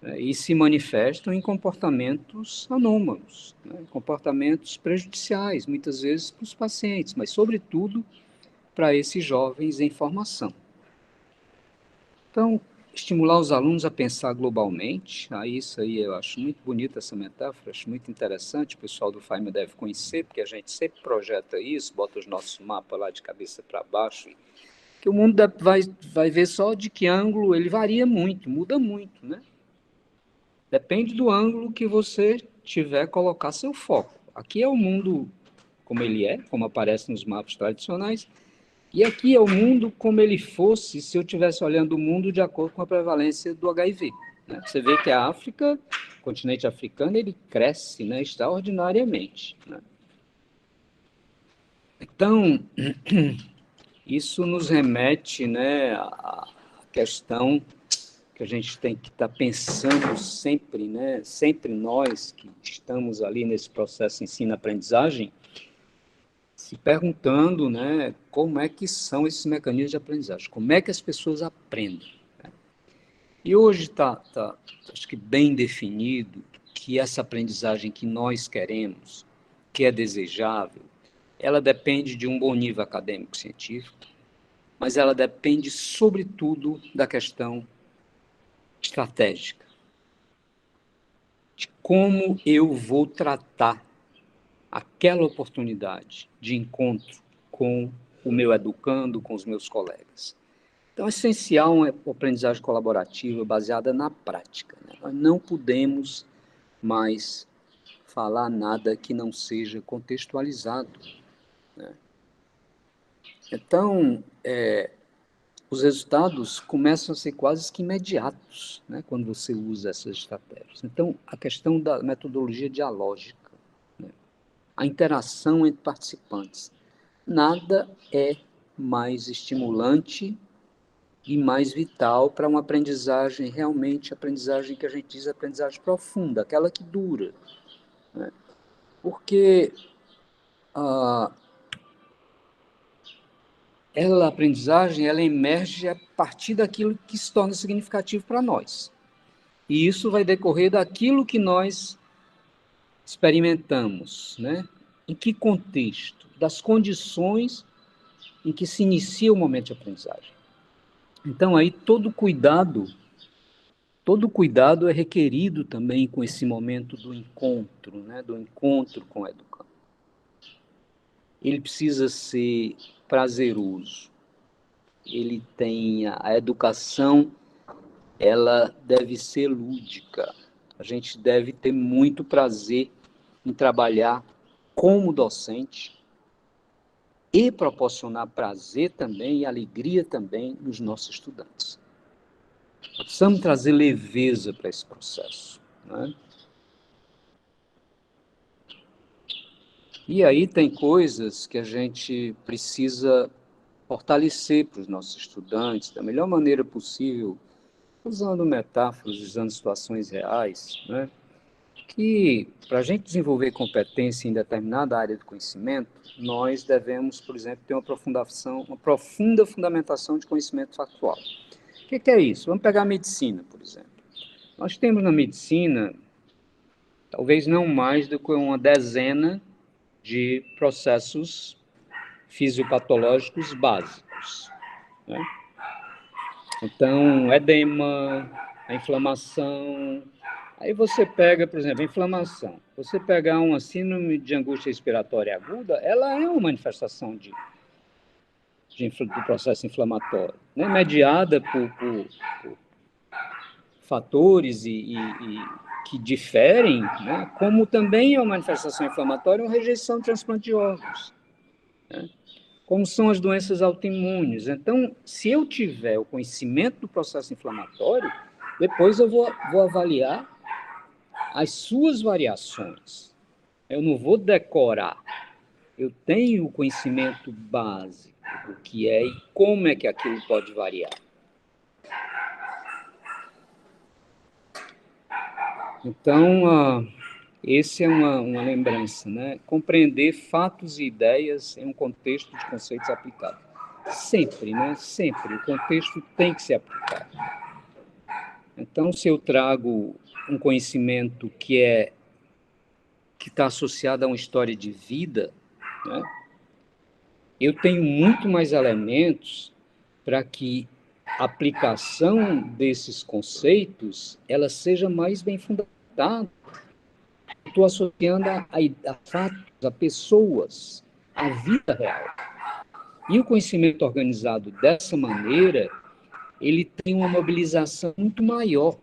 né? E se manifestam em comportamentos anômalos, né? Comportamentos prejudiciais, muitas vezes para os pacientes, mas, sobretudo, para esses jovens em formação. Então, estimular os alunos a pensar globalmente, isso aí eu acho muito bonita essa metáfora, acho muito interessante, o pessoal do FAIMA deve conhecer, porque a gente sempre projeta isso, bota os nossos mapas lá de cabeça para baixo, que o mundo vai ver só de que ângulo, ele varia muito, muda muito, né? Depende do ângulo que você tiver colocar seu foco. Aqui é o mundo como ele é, como aparece nos mapas tradicionais, e aqui é o mundo como ele fosse se eu estivesse olhando o mundo de acordo com a prevalência do HIV, né? Você vê que a África, o continente africano, ele cresce, né, extraordinariamente, né? Então, isso nos remete, né, à questão que a gente tem que estar pensando sempre, né, sempre nós que estamos ali nesse processo de ensino-aprendizagem, se perguntando, né, como é que são esses mecanismos de aprendizagem, como é que as pessoas aprendem, né? E hoje está, acho que bem definido que essa aprendizagem que nós queremos, que é desejável, ela depende de um bom nível acadêmico-científico, mas ela depende, sobretudo, da questão estratégica, de como eu vou tratar aquela oportunidade de encontro com o meu educando, com os meus colegas. Então, é essencial uma aprendizagem colaborativa baseada na prática, né? Nós não podemos mais falar nada que não seja contextualizado, né? Então, os resultados começam a ser quase que imediatos, né, quando você usa essas estratégias. Então, a questão da metodologia dialógica, né, a interação entre participantes. Nada é mais estimulante e mais vital para uma aprendizagem, realmente aprendizagem que a gente diz aprendizagem profunda, aquela que dura, né? Porque a aprendizagem ela emerge a partir daquilo que se torna significativo para nós. E isso vai decorrer daquilo que nós experimentamos, né? Em que contexto? Das condições em que se inicia o momento de aprendizagem. Então, aí, todo cuidado é requerido também com esse momento do encontro, né? Do encontro com o educando. Ele precisa ser prazeroso. Ele tem a educação, ela deve ser lúdica. A gente deve ter muito prazer em trabalhar como docente e proporcionar prazer também e alegria também nos nossos estudantes. Precisamos trazer leveza para esse processo, né? E aí tem coisas que a gente precisa fortalecer para os nossos estudantes da melhor maneira possível, usando metáforas, usando situações reais, né? Que, para a gente desenvolver competência em determinada área do conhecimento, nós devemos, por exemplo, ter uma profunda fundamentação de conhecimento factual. O que é isso? Vamos pegar a medicina, por exemplo. Nós temos na medicina, talvez não mais do que uma dezena de processos fisiopatológicos básicos, né? Então, edema, a inflamação. Aí você pega, por exemplo, a inflamação. Você pegar uma síndrome de angústia respiratória aguda, ela é uma manifestação do processo inflamatório, né? Mediada por fatores que diferem, né? Como também é uma manifestação inflamatória, uma rejeição de transplante de órgãos, né? Como são as doenças autoimunes. Então, se eu tiver o conhecimento do processo inflamatório, depois eu vou avaliar as suas variações. Eu não vou decorar. Eu tenho o conhecimento básico do que é e como é que aquilo pode variar. Então, esse é uma lembrança, né? Compreender fatos e ideias em um contexto de conceitos aplicados. Sempre, né? Sempre. O contexto tem que ser aplicado. Então, se eu trago um conhecimento que está associado a uma história de vida, né? Eu tenho muito mais elementos para que a aplicação desses conceitos ela seja mais bem fundamentada. Estou associando a fatos, a pessoas, a vida real. E o conhecimento organizado dessa maneira, ele tem uma mobilização muito maior,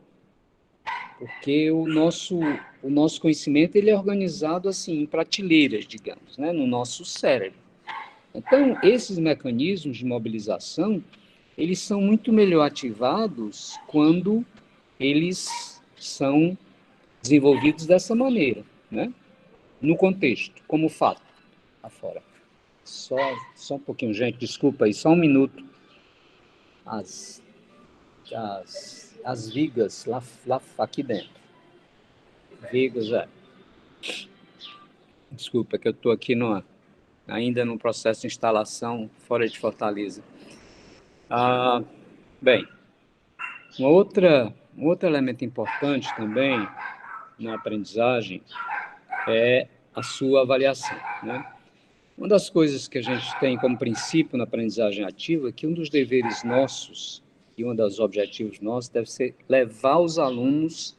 porque o nosso conhecimento ele é organizado assim em prateleiras, digamos, né, no nosso cérebro. Então, esses mecanismos de mobilização, eles são muito melhor ativados quando eles são desenvolvidos dessa maneira, né? No contexto, como fato. Afora. Só um pouquinho, gente, desculpa aí, só um minuto. As vigas lá aqui dentro. Vigas, Desculpa, que eu estou aqui ainda no processo de instalação fora de Fortaleza. Bem, um outro elemento importante também na aprendizagem é a sua avaliação, né? Uma das coisas que a gente tem como princípio na aprendizagem ativa é que um dos deveres nossos e um dos objetivos nossos deve ser levar os alunos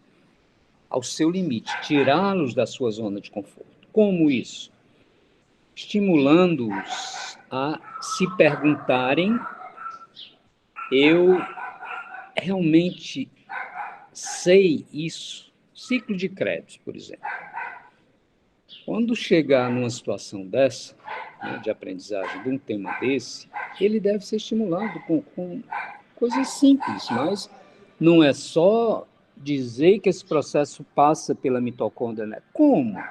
ao seu limite, tirá-los da sua zona de conforto. Como isso? estimulando-os a se perguntarem: eu realmente sei isso? Ciclo de créditos, por exemplo. Quando chegar numa situação dessa, né, de aprendizagem de um tema desse, ele deve ser estimulado com coisas simples, mas não é só dizer que esse processo passa pela mitocôndria, né? Como?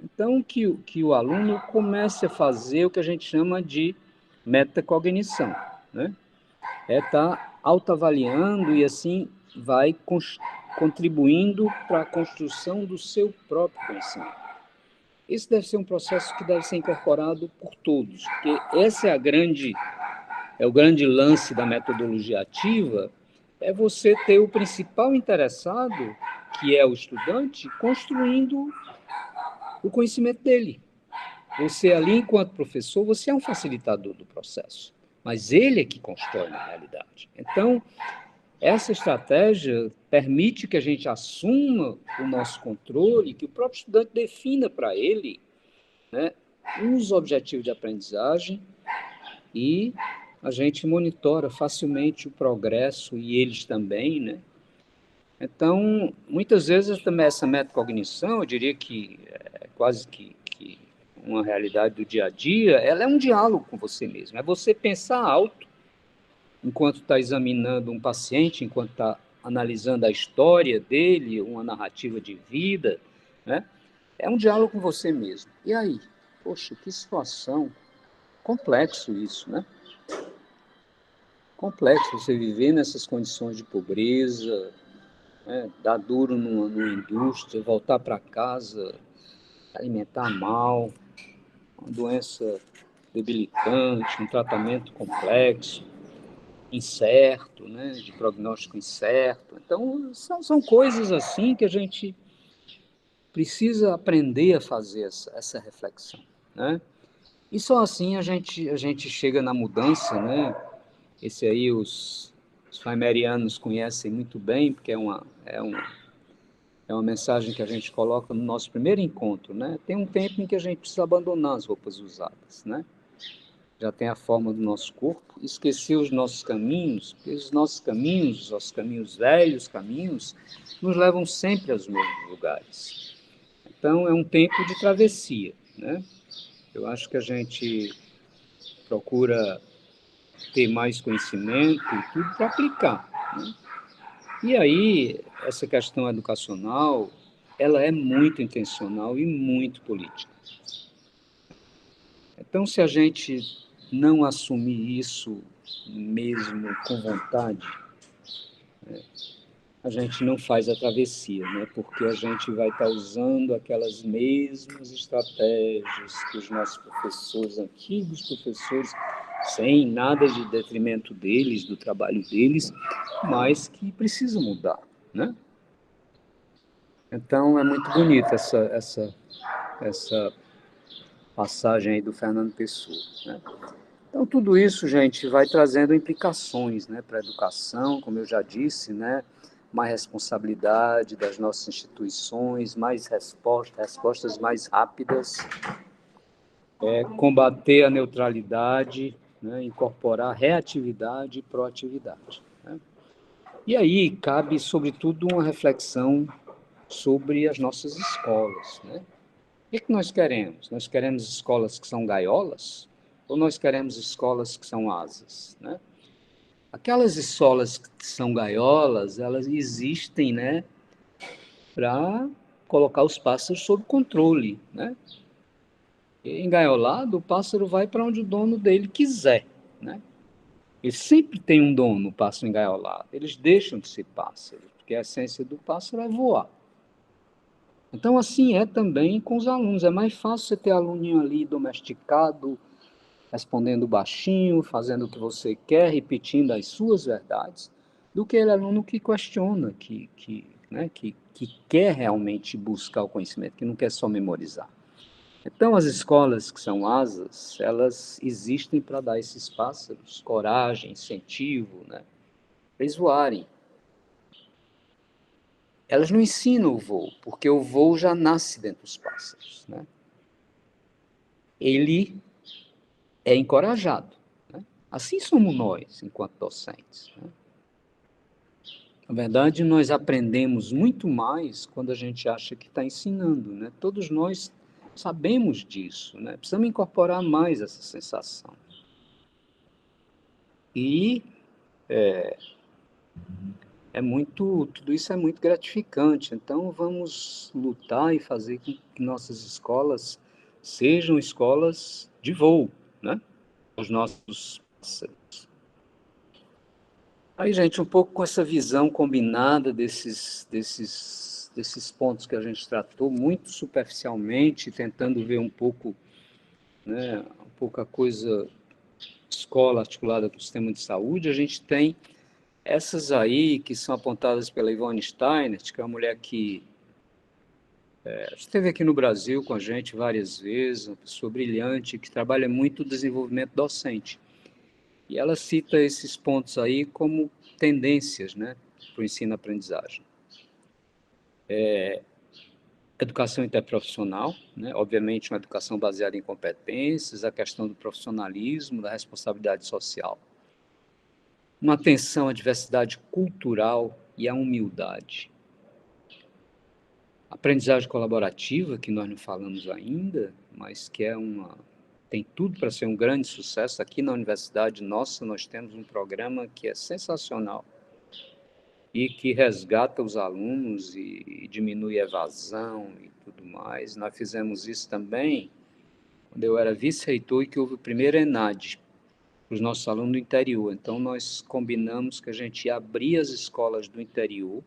Então, que o aluno comece a fazer o que a gente chama de metacognição, né? É estar autoavaliando e assim vai contribuindo para a construção do seu próprio conhecimento. Esse deve ser um processo que deve ser incorporado por todos, porque esse é o grande lance da metodologia ativa, é você ter o principal interessado, que é o estudante, construindo o conhecimento dele. Você ali, enquanto professor, você é um facilitador do processo, mas ele é que constrói na realidade. Então, essa estratégia permite que a gente assuma o nosso controle, que o próprio estudante defina para ele, né, os objetivos de aprendizagem e a gente monitora facilmente o progresso e eles também, né? Então, muitas vezes também essa metacognição, eu diria que é quase que uma realidade do dia a dia, ela é um diálogo com você mesmo, é você pensar alto enquanto está examinando um paciente, enquanto está analisando a história dele, uma narrativa de vida, né? É um diálogo com você mesmo. E aí? Poxa, que situação. Complexo isso, né? Complexo você viver nessas condições de pobreza, né? Dar duro numa indústria, voltar para casa, alimentar mal, uma doença debilitante, um tratamento complexo, incerto, né? De prognóstico incerto. Então, são coisas assim que a gente precisa aprender a fazer essa reflexão, né? E só assim a gente chega na mudança, né? Esse aí os Weimerianos conhecem muito bem, porque é uma mensagem que a gente coloca no nosso primeiro encontro, né? Tem um tempo em que a gente precisa abandonar as roupas usadas, né? Já tem a forma do nosso corpo, esquecer os nossos caminhos, porque os nossos caminhos velhos, caminhos, nos levam sempre aos mesmos lugares. Então, é um tempo de travessia, né? Eu acho que a gente procura ter mais conhecimento e tudo para aplicar, né? E aí, essa questão educacional, ela é muito intencional e muito política. Então, se a gente não assumir isso mesmo com vontade, a gente não faz a travessia, né? Porque a gente vai estar usando aquelas mesmas estratégias que os nossos professores, antigos professores, sem nada de detrimento deles, do trabalho deles, mas que precisam mudar, né? Então, é muito bonita essa passagem aí do Fernando Pessoa, né? Então, tudo isso, gente, vai trazendo implicações, né, para a educação, como eu já disse, né, mais responsabilidade das nossas instituições, mais respostas mais rápidas, combater a neutralidade, né, incorporar reatividade e proatividade, né? E aí cabe, sobretudo, uma reflexão sobre as nossas escolas, né? O que nós queremos? Nós queremos escolas que são gaiolas ou nós queremos escolas que são asas, né? Aquelas escolas que são gaiolas, elas existem, né, para colocar os pássaros sob controle, né? Engaiolado, o pássaro vai para onde o dono dele quiser, né? Ele sempre tem um dono, o pássaro engaiolado. Eles deixam de ser pássaros, porque a essência do pássaro é voar. Então, assim é também com os alunos. É mais fácil você ter aluninho ali domesticado, respondendo baixinho, fazendo o que você quer, repetindo as suas verdades, do que aquele aluno que questiona, né, que quer realmente buscar o conhecimento, que não quer só memorizar. Então, as escolas que são asas, elas existem para dar a esses pássaros coragem, incentivo, né, para eles voarem. Elas não ensinam o voo, porque o voo já nasce dentro dos pássaros, né? ele é encorajado, né? Assim somos nós, enquanto docentes, né? Na verdade, nós aprendemos muito mais quando a gente acha que está ensinando, né? Todos nós sabemos disso, né? Precisamos incorporar mais essa sensação. E tudo isso é muito gratificante. Então, vamos lutar e fazer com que nossas escolas sejam escolas de voo, né? Os nossos pássaros. Aí, gente, um pouco com essa visão combinada desses pontos que a gente tratou, muito superficialmente, tentando ver um pouco, né, um pouco a coisa escola articulada com o sistema de saúde, a gente tem essas aí que são apontadas pela Yvonne Steiner, que é uma mulher que esteve aqui no Brasil com a gente várias vezes, uma pessoa brilhante, que trabalha muito o desenvolvimento docente. E ela cita esses pontos aí como tendências, né, para o ensino-aprendizagem. Educação interprofissional, né, obviamente uma educação baseada em competências, a questão do profissionalismo, da responsabilidade social. Uma atenção à diversidade cultural e à humildade. Aprendizagem colaborativa, que nós não falamos ainda, mas que tem tudo para ser um grande sucesso. Aqui na universidade nossa, nós temos um programa que é sensacional e que resgata os alunos e diminui a evasão e tudo mais. Nós fizemos isso também quando eu era vice-reitor e que houve o primeiro ENAD para os nossos alunos do interior. Então, nós combinamos que a gente ia abrir as escolas do interior,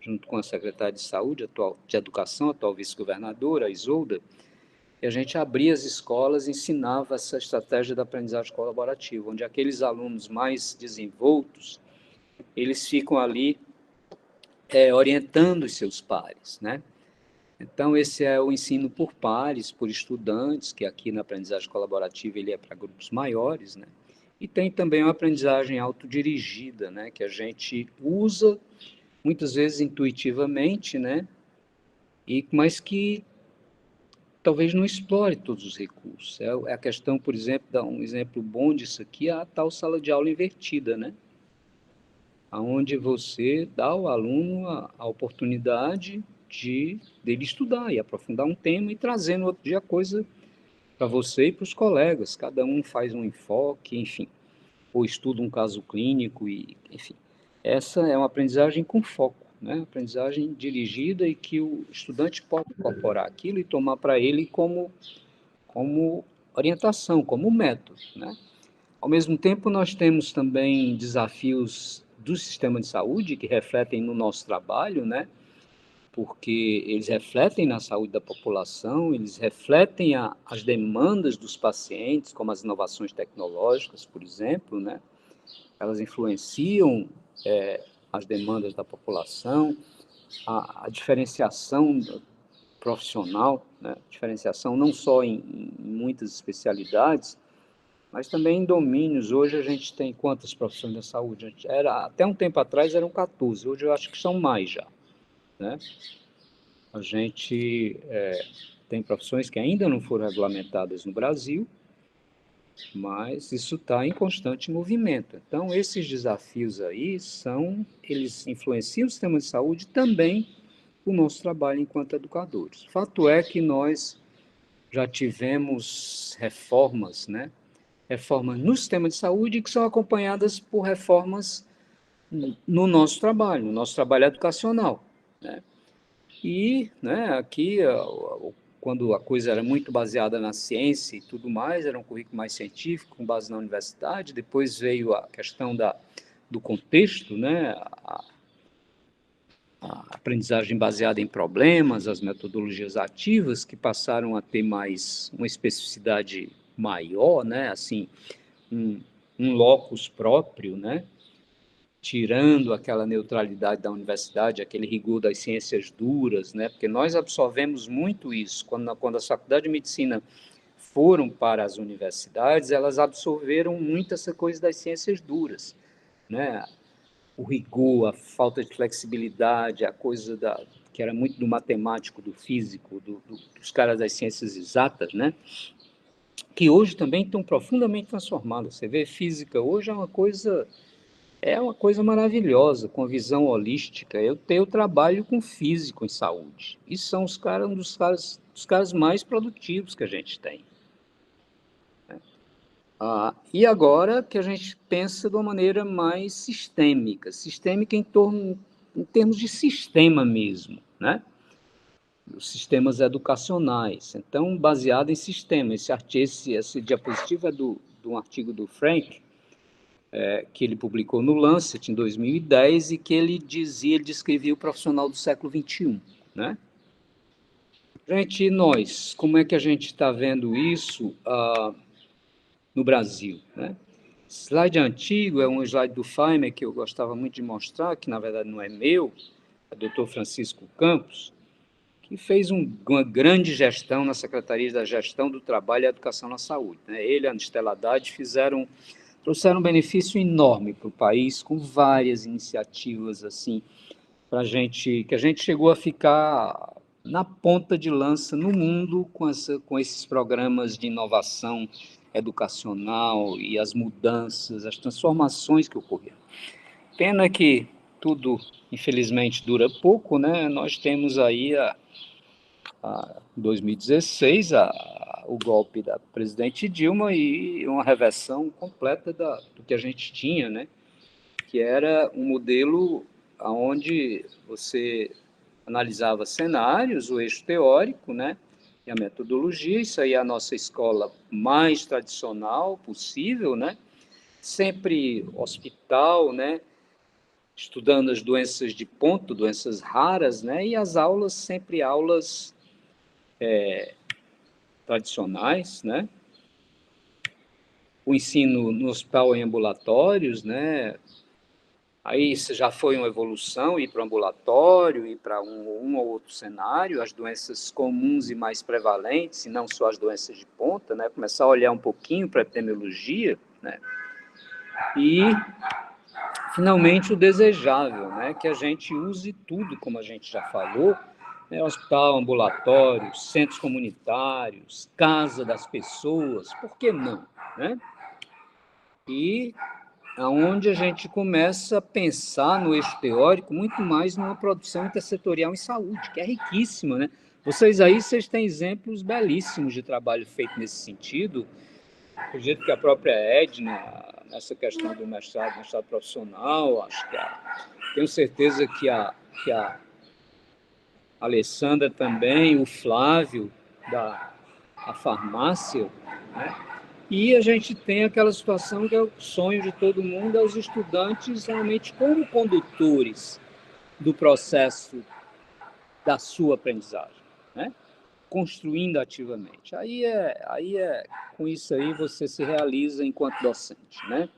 junto com a secretária de Saúde, de Educação, atual vice-governadora, a Isolda, e a gente abria as escolas e ensinava essa estratégia da aprendizagem colaborativa, onde aqueles alunos mais desenvoltos, eles ficam ali orientando os seus pares, né? Então, esse é o ensino por pares, por estudantes, que aqui na aprendizagem colaborativa ele é para grupos maiores, né? E tem também uma aprendizagem autodirigida, né? Que a gente usa muitas vezes intuitivamente, né? Mas que talvez não explore todos os recursos. É a questão, por exemplo, um exemplo bom disso aqui é a tal sala de aula invertida, né? Onde você dá ao aluno a oportunidade dele estudar e aprofundar um tema e trazer no outro dia a coisa para você e para os colegas. Cada um faz um enfoque, enfim, ou estuda um caso clínico, enfim. Essa é uma aprendizagem com foco, né? Aprendizagem dirigida e que o estudante pode incorporar aquilo e tomar para ele como orientação, como método, né? Ao mesmo tempo, nós temos também desafios do sistema de saúde que refletem no nosso trabalho, né? Porque eles refletem na saúde da população, eles refletem as demandas dos pacientes, como as inovações tecnológicas, por exemplo, né? Elas influenciam as demandas da população, a diferenciação profissional, né? Diferenciação não só em muitas especialidades, mas também em domínios. Hoje a gente tem quantas profissões da saúde? Até um tempo atrás eram 14, hoje eu acho que são mais já, né? A gente tem profissões que ainda não foram regulamentadas no Brasil, mas isso está em constante movimento. Então, esses desafios aí eles influenciam o sistema de saúde e também o nosso trabalho enquanto educadores. Fato é que nós já tivemos reformas, né? Reformas no sistema de saúde que são acompanhadas por reformas no nosso trabalho educacional, né? E, né, aqui, quando a coisa era muito baseada na ciência e tudo mais, era um currículo mais científico, com base na universidade, depois veio a questão do contexto, né, a aprendizagem baseada em problemas, as metodologias ativas, que passaram a ter mais uma especificidade maior, né, assim, um locus próprio, né, tirando aquela neutralidade da universidade, aquele rigor das ciências duras, né? Porque nós absorvemos muito isso. Quando as faculdades de medicina foram para as universidades, elas absorveram muito essa coisa das ciências duras, né? O rigor, a falta de flexibilidade, a coisa que era muito do matemático, do físico, dos caras das ciências exatas, né? que hoje também estão profundamente transformadas. Você vê, física hoje é uma coisa maravilhosa, com a visão holística. Eu trabalho com físico em saúde, e são um dos caras mais produtivos que a gente tem. E agora que a gente pensa de uma maneira mais sistêmica em termos de sistema mesmo, né? Os sistemas educacionais. Então, baseado em sistemas. Esse diapositivo é de um artigo do Frank, que ele publicou no Lancet em 2010, e que ele descrevia o profissional do século XXI, né? Gente, nós, como é que a gente está vendo isso no Brasil, né? Slide antigo é um slide do Feimer que eu gostava muito de mostrar, que na verdade não é meu, é do Dr. Francisco Campos, que fez uma grande gestão na Secretaria da Gestão do Trabalho e Educação na Saúde, né? Ele e a Anistela Haddad trouxeram um benefício enorme para o país, com várias iniciativas assim, que a gente chegou a ficar na ponta de lança no mundo com esses programas de inovação educacional e as mudanças, as transformações que ocorreram. Pena que tudo, infelizmente, dura pouco, né? Nós temos aí, em 2016, o golpe da presidente Dilma e uma reversão completa do que a gente tinha, né? Que era um modelo onde você analisava cenários, o eixo teórico, né? E a metodologia. Isso aí é a nossa escola mais tradicional possível, né? Sempre hospital, né? Estudando as doenças de ponto, doenças raras, né? E as aulas, sempre aulas tradicionais, né? O ensino no hospital em ambulatórios, né? Aí isso já foi uma evolução, ir para o ambulatório, ir para um ou outro cenário, as doenças comuns e mais prevalentes, e não só as doenças de ponta, né? Começar a olhar um pouquinho para a epidemiologia, né? E, finalmente, o desejável, né? Que a gente use tudo, como a gente já falou, né? Hospital, ambulatório, centros comunitários, casa das pessoas, por que não, né? E onde a gente começa a pensar no eixo teórico muito mais numa produção intersetorial em saúde, que é riquíssima, né? Vocês têm exemplos belíssimos de trabalho feito nesse sentido, do jeito que a própria Edna, nessa questão do mestrado profissional, tenho certeza que a Alessandra também, o Flávio, a farmácia, né? E a gente tem aquela situação que é o sonho de todo mundo, é os estudantes realmente como condutores do processo da sua aprendizagem, né? Construindo ativamente. Com isso aí você se realiza enquanto docente, né?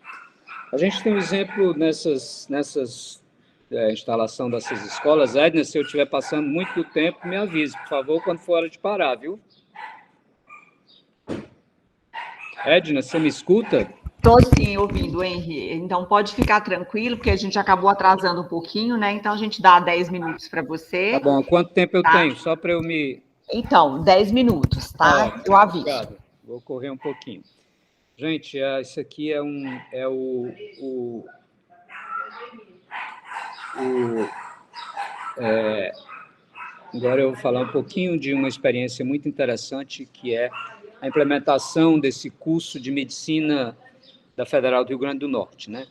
A gente tem um exemplo nessas instalação dessas escolas. Edna, se eu estiver passando muito do tempo, me avise, por favor, quando for hora de parar, viu? Edna, você me escuta? Estou sim ouvindo, Henri. Então pode ficar tranquilo, porque a gente acabou atrasando um pouquinho, né? Então a gente dá 10 minutos para você. Tá bom. Quanto tempo eu Tá? tenho? Só para eu me... Então, 10 minutos, tá? Ótimo, Eu aviso. obrigado. Vou correr um pouquinho. Gente, isso aqui agora eu vou falar um pouquinho de uma experiência muito interessante, que é a implementação desse curso de medicina da Federal do Rio Grande do Norte, né?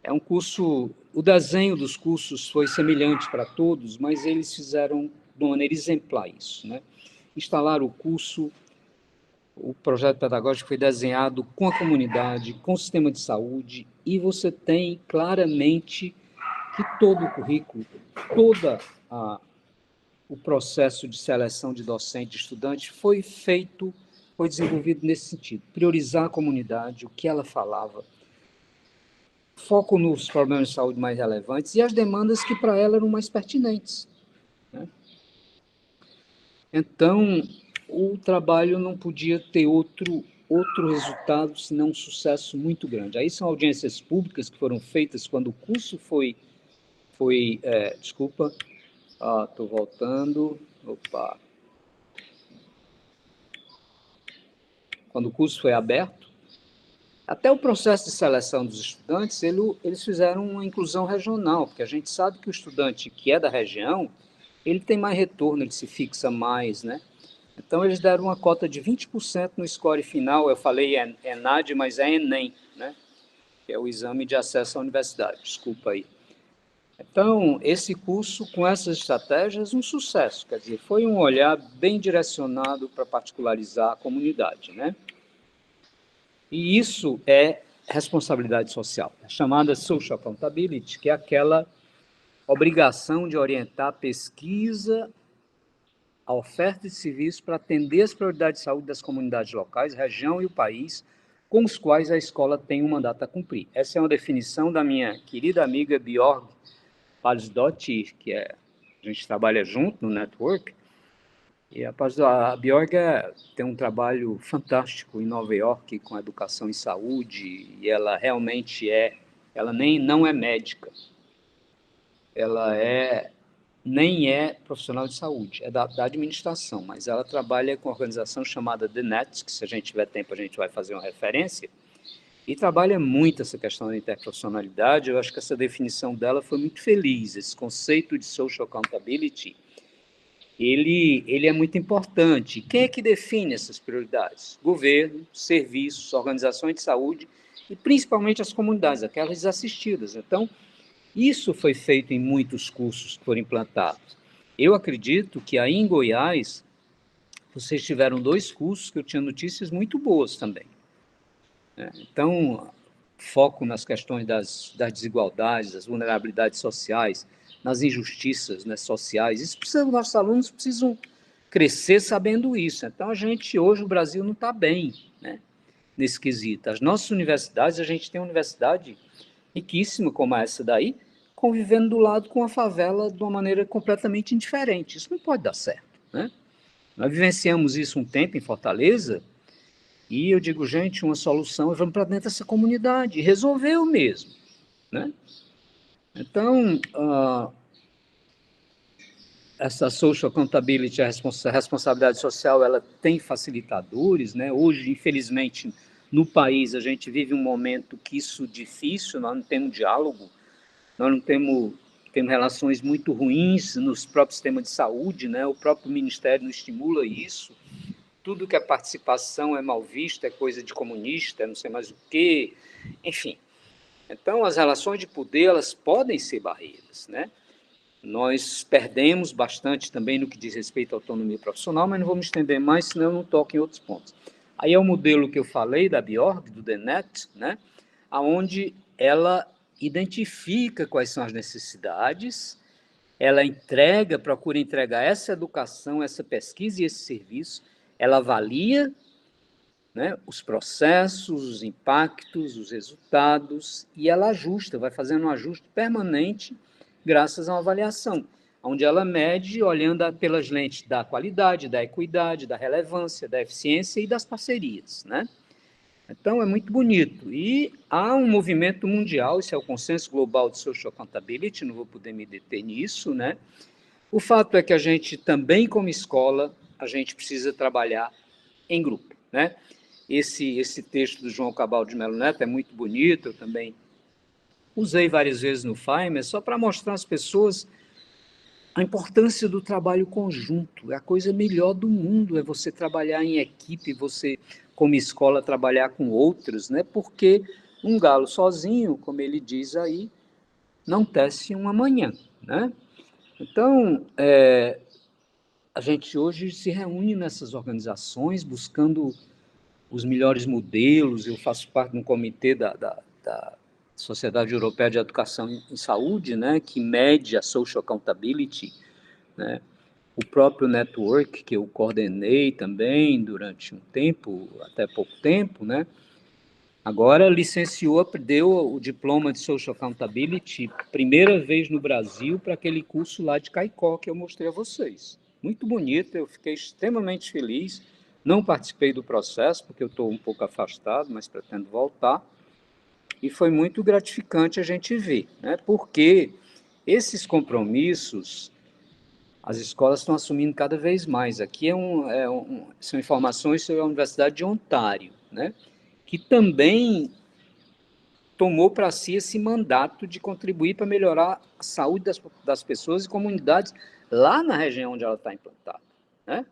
É um curso, o desenho dos cursos foi semelhante para todos, mas eles fizeram de uma maneira exemplar isso, né? Instalaram o curso, o projeto pedagógico foi desenhado com a comunidade, com o sistema de saúde, e você tem claramente que todo o currículo, todo o processo de seleção de docente e estudante foi desenvolvido nesse sentido, priorizar a comunidade, o que ela falava, foco nos problemas de saúde mais relevantes e as demandas que para ela eram mais pertinentes, né? Então, o trabalho não podia ter outro resultado senão um sucesso muito grande. Aí são audiências públicas que foram feitas quando o curso desculpa, estou voltando, opa. quando o curso foi aberto. Até o processo de seleção dos estudantes, eles fizeram uma inclusão regional, porque a gente sabe que o estudante que é da região, ele tem mais retorno, ele se fixa mais, né? Então, eles deram uma cota de 20% no score final. Eu falei ENAD, mas é ENEM, né? Que é o Exame de Acesso à Universidade. Desculpa aí. Então, esse curso, com essas estratégias, um sucesso. Quer dizer, foi um olhar bem direcionado para particularizar a comunidade, né? E isso é responsabilidade social, a chamada social accountability, que é aquela obrigação de orientar a pesquisa, a oferta de serviços para atender as prioridades de saúde das comunidades locais, região e o país, com os quais a escola tem um mandato a cumprir. Essa é uma definição da minha querida amiga Bjorg Palsdottir, que a gente trabalha junto no network, e a Bjorg tem um trabalho fantástico em Nova York com educação e saúde, e ela realmente ela não é médica, ela nem é profissional de saúde, é da administração, mas ela trabalha com uma organização chamada The Net, que se a gente tiver tempo a gente vai fazer uma referência, e trabalha muito essa questão da interprofissionalidade. Eu acho que essa definição dela foi muito feliz, esse conceito de social accountability, ele é muito importante. Quem é que define essas prioridades? Governo, serviços, organizações de saúde e principalmente as comunidades, aquelas desassistidas. Então, isso foi feito em muitos cursos que foram implantados. Eu acredito que aí em Goiás, vocês tiveram 2 cursos que eu tinha notícias muito boas também. Então, foco nas questões das desigualdades, das vulnerabilidades sociais, nas injustiças, né, sociais. Isso precisa, nossos alunos precisam crescer sabendo isso. Então, hoje, o Brasil não está bem, né, nesse quesito. As nossas universidades, a gente tem uma universidade riquíssima como essa daí, convivendo do lado com a favela de uma maneira completamente indiferente. Isso não pode dar certo, né? Nós vivenciamos isso um tempo em Fortaleza, e eu digo, gente, uma solução é vamos para dentro dessa comunidade, e resolveu mesmo, né? Então, essa social accountability, a responsabilidade social, ela tem facilitadores, né? Hoje, infelizmente, no país, a gente vive um momento que isso é difícil, nós não temos diálogo, nós não temos relações muito ruins nos próprios sistemas de saúde, né? O próprio Ministério não estimula isso. Tudo que é participação é mal visto, é coisa de comunista, não sei mais o quê, enfim. Então, as relações de poder, elas podem ser barreiras, né? Nós perdemos bastante também no que diz respeito à autonomia profissional, mas não vou me estender mais, senão eu não toco em outros pontos. Aí é o modelo que eu falei da Bjorg, do The Net, né? Onde ela identifica quais são as necessidades, ela procura entregar essa educação, essa pesquisa e esse serviço, ela avalia, né, os processos, os impactos, os resultados, e ela ajusta, vai fazendo um ajuste permanente graças a uma avaliação, onde ela mede olhando pelas lentes da qualidade, da equidade, da relevância, da eficiência e das parcerias, né? Então, é muito bonito. E há um movimento mundial, isso é o Consenso Global de Social Accountability, não vou poder me deter nisso, né? O fato é que a gente também, como escola, a gente precisa trabalhar em grupo, né? Esse texto do João Cabal de Melo Neto é muito bonito, eu também usei várias vezes no FAIM, só para mostrar às pessoas a importância do trabalho conjunto. É a coisa melhor do mundo, é você trabalhar em equipe, você, como escola, trabalhar com outros, né? Porque um galo sozinho, como ele diz aí, não tece uma manhã, né? Então, a gente hoje se reúne nessas organizações buscando os melhores modelos. Eu faço parte de um comitê da Sociedade Europeia de Educação em Saúde, né, que mede a social accountability, né? O próprio network que eu coordenei também durante um tempo, até pouco tempo, né? Agora licenciou, deu o diploma de social accountability, primeira vez no Brasil, para aquele curso lá de Caicó que eu mostrei a vocês. Muito bonito, eu fiquei extremamente feliz. Não participei do processo, porque eu estou um pouco afastado, mas pretendo voltar. E foi muito gratificante a gente ver, né? Porque esses compromissos, as escolas estão assumindo cada vez mais. Aqui são informações sobre a Universidade de Ontário, né, que também tomou para si esse mandato de contribuir para melhorar a saúde das pessoas e comunidades lá na região onde ela está implantada, né?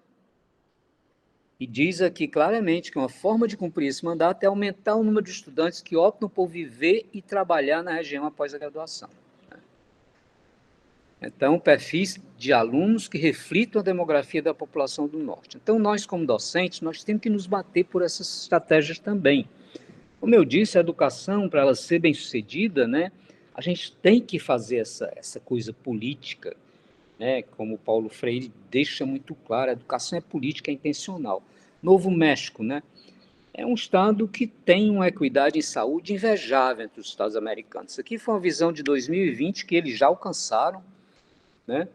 E diz aqui claramente que uma forma de cumprir esse mandato é aumentar o número de estudantes que optam por viver e trabalhar na região após a graduação. Então, perfis de alunos que reflitam a demografia da população do Norte. Então, nós, como docentes, nós temos que nos bater por essas estratégias também. Como eu disse, a educação, para ela ser bem-sucedida, né, a gente tem que fazer essa coisa política, né, como o Paulo Freire deixa muito claro, a educação é política, é intencional. Novo México, né, é um estado que tem uma equidade em saúde invejável entre os estados americanos. Isso aqui foi uma visão de 2020 que eles já alcançaram, né?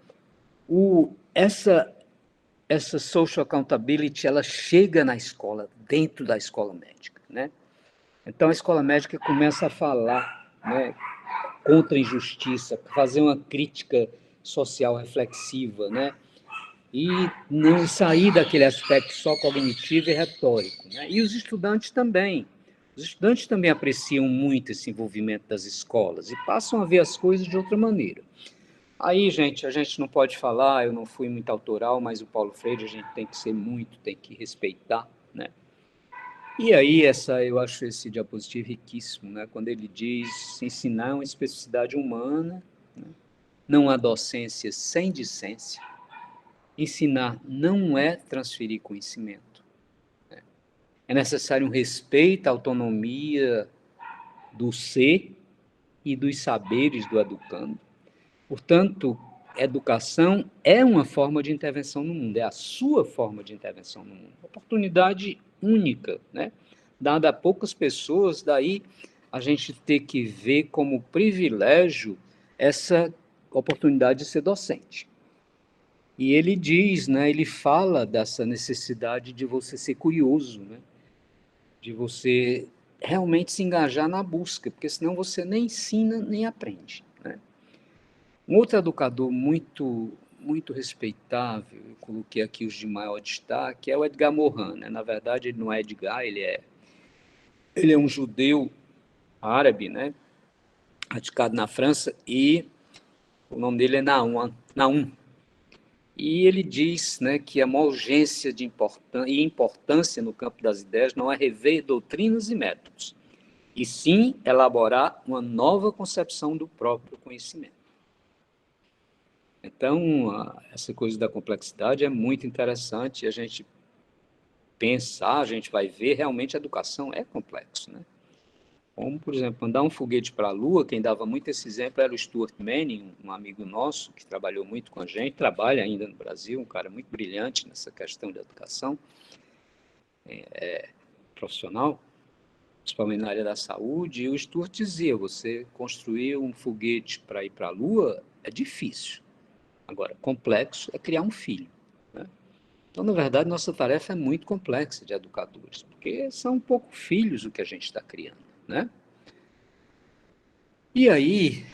Essa social accountability, ela chega na escola, dentro da escola médica, né? Então, a escola médica começa a falar, né, contra a injustiça, fazer uma crítica social reflexiva, né, e não sair daquele aspecto só cognitivo e retórico, né? E os estudantes também. Os estudantes também apreciam muito esse envolvimento das escolas e passam a ver as coisas de outra maneira. Aí, gente, a gente não pode falar, eu não fui muito autoral, mas o Paulo Freire a gente tem que ser muito, tem que respeitar, né? E aí, eu acho esse diapositivo riquíssimo, né? Quando ele diz ensinar uma especificidade humana, né? Não há docência sem discência, ensinar não é transferir conhecimento, né? É necessário um respeito à autonomia do ser e dos saberes do educando. Portanto, educação é uma forma de intervenção no mundo, é a sua forma de intervenção no mundo. Oportunidade única, né? Dada a poucas pessoas, daí a gente ter que ver como privilégio essa oportunidade de ser docente. E ele diz, né, ele fala dessa necessidade de você ser curioso, né? De você realmente se engajar na busca, porque senão você nem ensina, nem aprende, né? Um outro educador muito respeitável, eu coloquei aqui os de maior destaque, é o Edgar Morin, né? Na verdade, ele não é Edgar, ele é um judeu árabe, né? Radicado na França, e o nome dele é Naum. E ele diz, né, que a maior urgência e importância no campo das ideias não é rever doutrinas e métodos, e sim elaborar uma nova concepção do próprio conhecimento. Então, essa coisa da complexidade é muito interessante, a gente pensar, a gente vai ver, realmente a educação é complexo, né? Como, por exemplo, mandar um foguete para a Lua, quem dava muito esse exemplo era o Stuart Manning, um amigo nosso que trabalhou muito com a gente, trabalha ainda no Brasil, um cara muito brilhante nessa questão de educação profissional, principalmente na área da saúde, e o Stuart dizia, você construir um foguete para ir para a Lua é difícil. Agora, complexo é criar um filho, né? Então, na verdade, nossa tarefa é muito complexa de educadores, porque são um pouco filhos o que a gente está criando, né? E aí,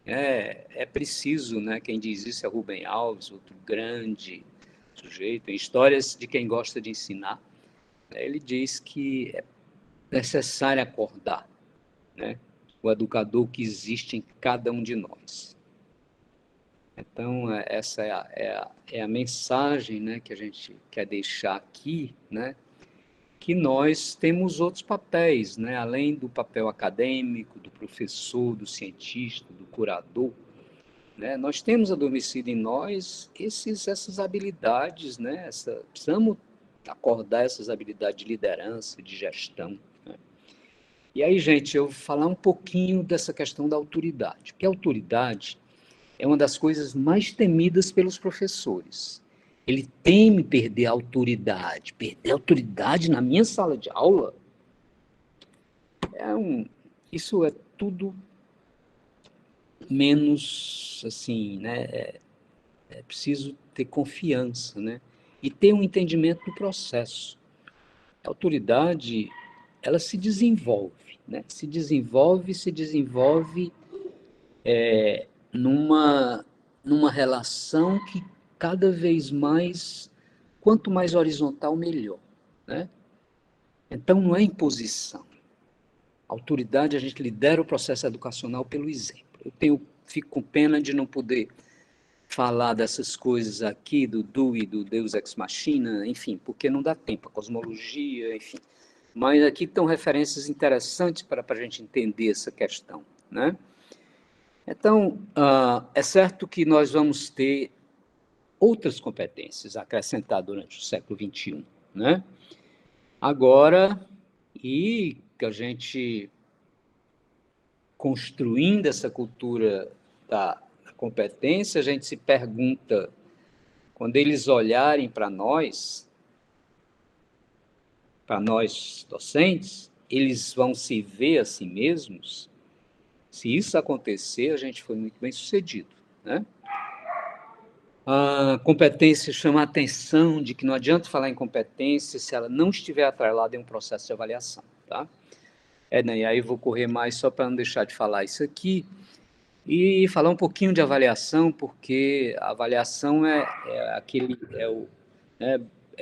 é preciso, né? Quem diz isso é Rubem Alves, outro grande sujeito, em Histórias de Quem Gosta de Ensinar. Ele diz que é necessário acordar, né, o educador que existe em cada um de nós. Então, essa é a mensagem, né, que a gente quer deixar aqui, né, que nós temos outros papéis, né, além do papel acadêmico, do professor, do cientista, do curador, né, nós temos adormecido em nós essas habilidades, né, precisamos acordar essas habilidades de liderança, de gestão, né? E aí, gente, eu vou falar um pouquinho dessa questão da autoridade, porque a autoridade é uma das coisas mais temidas pelos professores. Ele teme perder a autoridade. Perder a autoridade na minha sala de aula? Isso é tudo menos, assim, né? É preciso ter confiança, né? E ter um entendimento do processo. A autoridade, ela se desenvolve, né? Se desenvolve numa relação cada vez mais, quanto mais horizontal, melhor, né? Então, não é imposição. A autoridade, a gente lidera o processo educacional pelo exemplo. Fico com pena de não poder falar dessas coisas aqui, do Dewey, do Deus Ex Machina, enfim, porque não dá tempo, a cosmologia, enfim. Mas aqui estão referências interessantes para a gente entender essa questão, né? Então, é certo que nós vamos ter outras competências a acrescentar durante o século XXI, né? Agora, e que a gente construindo essa cultura da competência, a gente se pergunta, quando eles olharem para nós docentes, eles vão se ver a si mesmos. Se isso acontecer, a gente foi muito bem sucedido, né? A competência chama a atenção de que não adianta falar em competência se ela não estiver atrelada em um processo de avaliação, tá? E aí vou correr mais só para não deixar de falar isso aqui e falar um pouquinho de avaliação, porque a avaliação é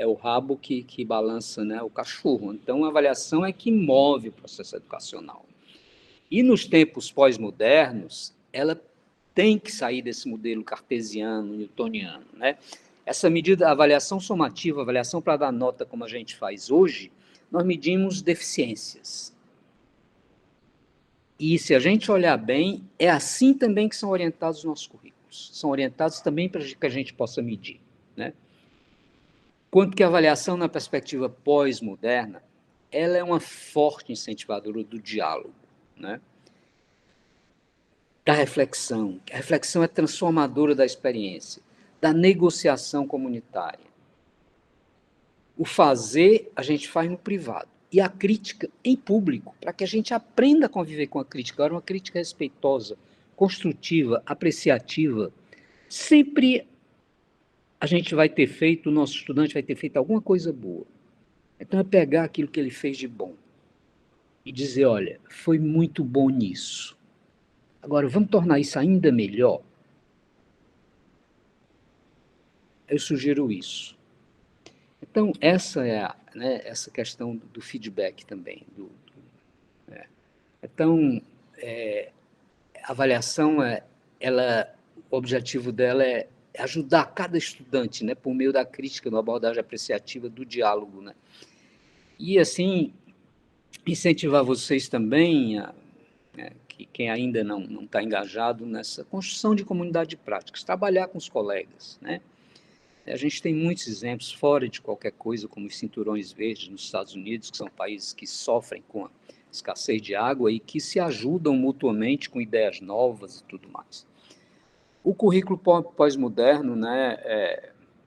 o rabo que balança, né, o cachorro. Então, a avaliação é que move o processo educacional. E nos tempos pós-modernos, ela tem que sair desse modelo cartesiano, newtoniano, né? Essa medida, a avaliação somativa, a avaliação para dar nota como a gente faz hoje, nós medimos deficiências. E se a gente olhar bem, é assim também que são orientados os nossos currículos. São orientados também para que a gente possa medir, né? Quanto que a avaliação na perspectiva pós-moderna, ela é uma forte incentivadora do diálogo, né? Da reflexão. A reflexão é transformadora da experiência, da negociação comunitária. O fazer, a gente faz no privado. E a crítica em público, para que a gente aprenda a conviver com a crítica. Agora, uma crítica respeitosa, construtiva, apreciativa. Sempre a gente vai ter feito, o nosso estudante vai ter feito alguma coisa boa. Então, é pegar aquilo que ele fez de bom e dizer, olha, foi muito bom nisso. Agora, vamos tornar isso ainda melhor? Eu sugiro isso. Então, essa é essa questão do feedback também. Então, a avaliação, o objetivo dela é ajudar cada estudante, né, por meio da crítica, da abordagem apreciativa, do diálogo, né? E, assim, incentivar vocês também, que quem ainda não está engajado nessa construção de comunidade de práticas, trabalhar com os colegas, né? A gente tem muitos exemplos fora de qualquer coisa, como os cinturões verdes nos Estados Unidos, que são países que sofrem com a escassez de água e que se ajudam mutuamente com ideias novas e tudo mais. O currículo pós-moderno, né,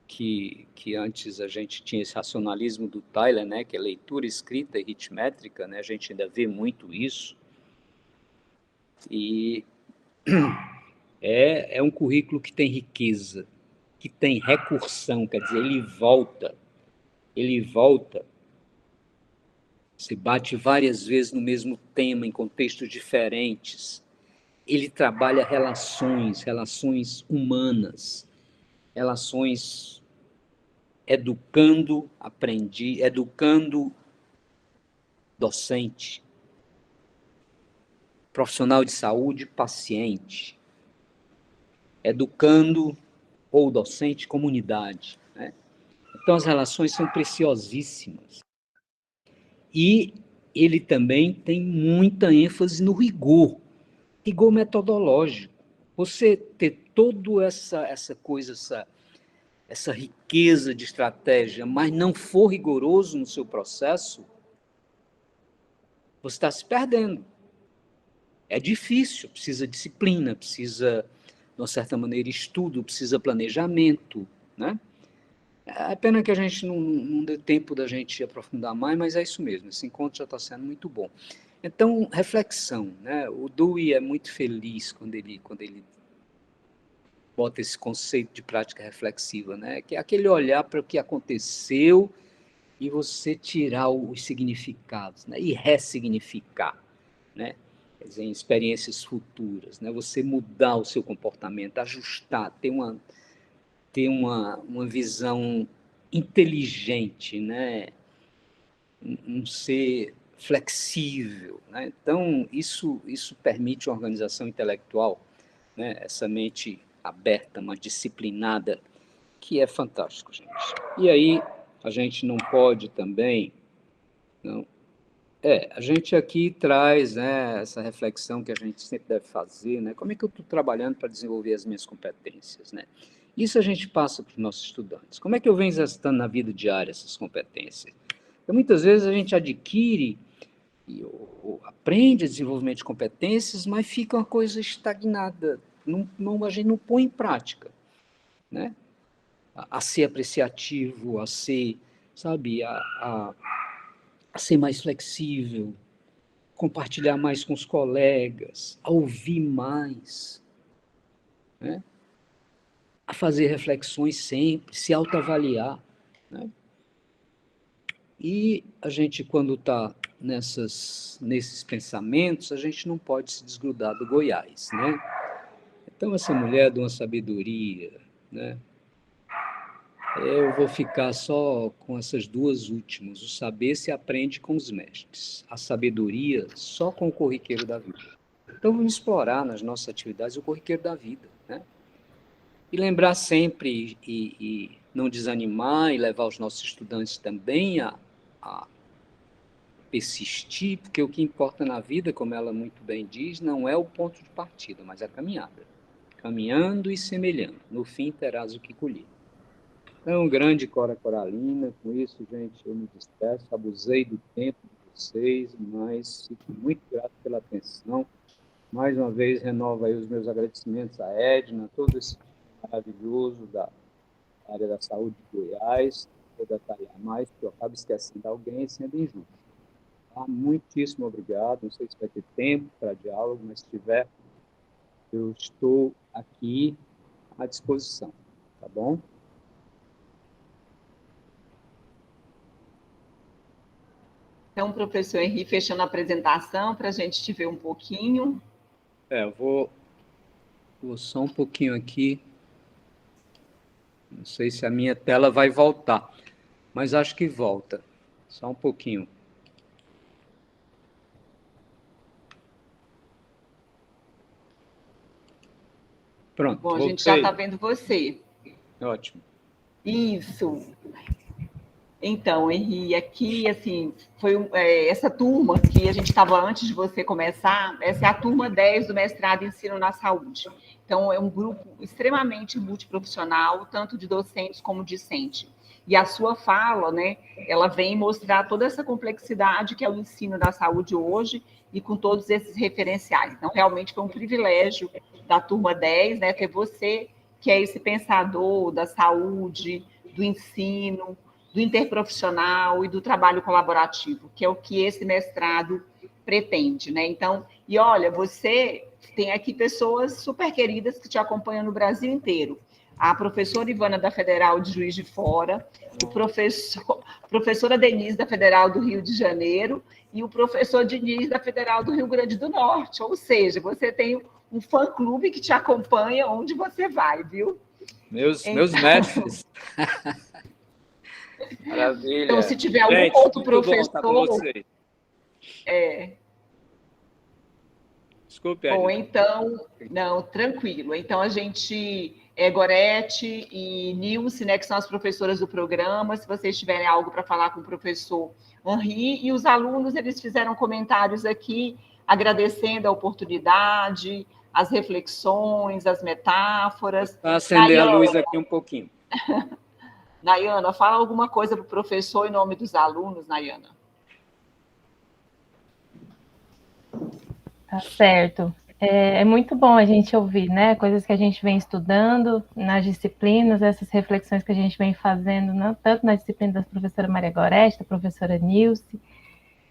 que antes a gente tinha esse racionalismo do Tyler, né, que é leitura, escrita e ritmétrica, né, a gente ainda vê muito isso, e é um currículo que tem riqueza, que tem recursão, quer dizer, ele volta, se bate várias vezes no mesmo tema, em contextos diferentes, ele trabalha relações humanas, relações educando docente, profissional de saúde, paciente, educando ou docente, comunidade, né? Então, as relações são preciosíssimas. E ele também tem muita ênfase no rigor metodológico. Você ter toda essa coisa, essa riqueza de estratégia, mas não for rigoroso no seu processo, você está se perdendo. É difícil, precisa disciplina, precisa, de uma certa maneira, estudo, precisa planejamento, né? É pena que a gente não dê tempo da gente aprofundar mais, mas é isso mesmo, esse encontro já está sendo muito bom. Então, reflexão, né? O Dewey é muito feliz quando ele bota esse conceito de prática reflexiva, né? Que é aquele olhar para o que aconteceu e você tirar os significados, né? E ressignificar, né? Quer dizer, em experiências futuras, né? Você mudar o seu comportamento, ajustar, ter ter uma visão inteligente, né? Um ser flexível, né? Então, isso permite uma organização intelectual, né? Essa mente aberta, mais disciplinada, que é fantástico, gente. E aí, a gente não pode também... Não, a gente aqui traz, né, essa reflexão que a gente sempre deve fazer, né? Como é que eu estou trabalhando para desenvolver as minhas competências, né? Isso a gente passa para os nossos estudantes. Como é que eu venho exercitando na vida diária essas competências? Porque muitas vezes a gente adquire ou aprende desenvolvimento de competências, mas fica uma coisa estagnada. A gente não põe em prática, né? A ser apreciativo, a ser, sabe, a ser mais flexível, compartilhar mais com os colegas, a ouvir mais, né? A fazer reflexões sempre, se autoavaliar, né? E a gente, quando está nesses pensamentos, a gente não pode se desgrudar do Goiás, né? Então, essa mulher de uma sabedoria, né? Eu vou ficar só com essas duas últimas. O saber se aprende com os mestres, a sabedoria só com o corriqueiro da vida. Então, vamos explorar nas nossas atividades o corriqueiro da vida, né? E lembrar sempre e não desanimar e levar os nossos estudantes também a persistir, porque o que importa na vida, como ela muito bem diz, não é o ponto de partida, mas a caminhada. Caminhando e semelhando, no fim terás o que colher. Então, grande Cora Coralina, com isso, gente, eu me despeço, abusei do tempo de vocês, mas fico muito grato pela atenção. Mais uma vez, renovo aí os meus agradecimentos à Edna, todo esse maravilhoso da área da saúde de Goiás, vou detalhar mais, porque eu acabo esquecendo alguém, sendo injusto. Tá? Muitíssimo obrigado, não sei se vai ter tempo para diálogo, mas se tiver, eu estou aqui à disposição, tá bom? Então, professor Henri, fechando a apresentação, para a gente te ver um pouquinho. Eu vou só um pouquinho aqui. Não sei se a minha tela vai voltar, mas acho que volta. Só um pouquinho. Pronto. Bom, a gente já está vendo você. Ótimo. Isso. Então, Henri, aqui, assim, foi essa turma que a gente estava antes de você começar, essa é a turma 10 do mestrado em Ensino na Saúde. Então, é um grupo extremamente multiprofissional, tanto de docentes como discente. E a sua fala, né, ela vem mostrar toda essa complexidade que é o ensino da saúde hoje e com todos esses referenciais. Então, realmente foi um privilégio da turma 10, né, ter você, que é esse pensador da saúde, do ensino, do interprofissional e do trabalho colaborativo, que é o que esse mestrado pretende, né? Então, e olha, você tem aqui pessoas super queridas que te acompanham no Brasil inteiro. A professora Ivana da Federal de Juiz de Fora, professora Denise da Federal do Rio de Janeiro e o professor Diniz da Federal do Rio Grande do Norte. Ou seja, você tem um fã-clube que te acompanha onde você vai, viu? Meus mestres. Maravilha. Então, se tiver algum outro professor... Bom estar com vocês. Desculpe, Edna. Bom, então... Não, tranquilo. Então, a gente... Gorete e Nilce, né, que são as professoras do programa, se vocês tiverem algo para falar com o professor Henri, e os alunos, eles fizeram comentários aqui, agradecendo a oportunidade, as reflexões, as metáforas. Para acender a luz aqui um pouquinho. Nayana, fala alguma coisa para o professor em nome dos alunos, Nayana. Tá certo. É muito bom a gente ouvir, né? Coisas que a gente vem estudando nas disciplinas, essas reflexões que a gente vem fazendo, não, tanto na disciplina da professora Maria Gorete, da professora Nilce,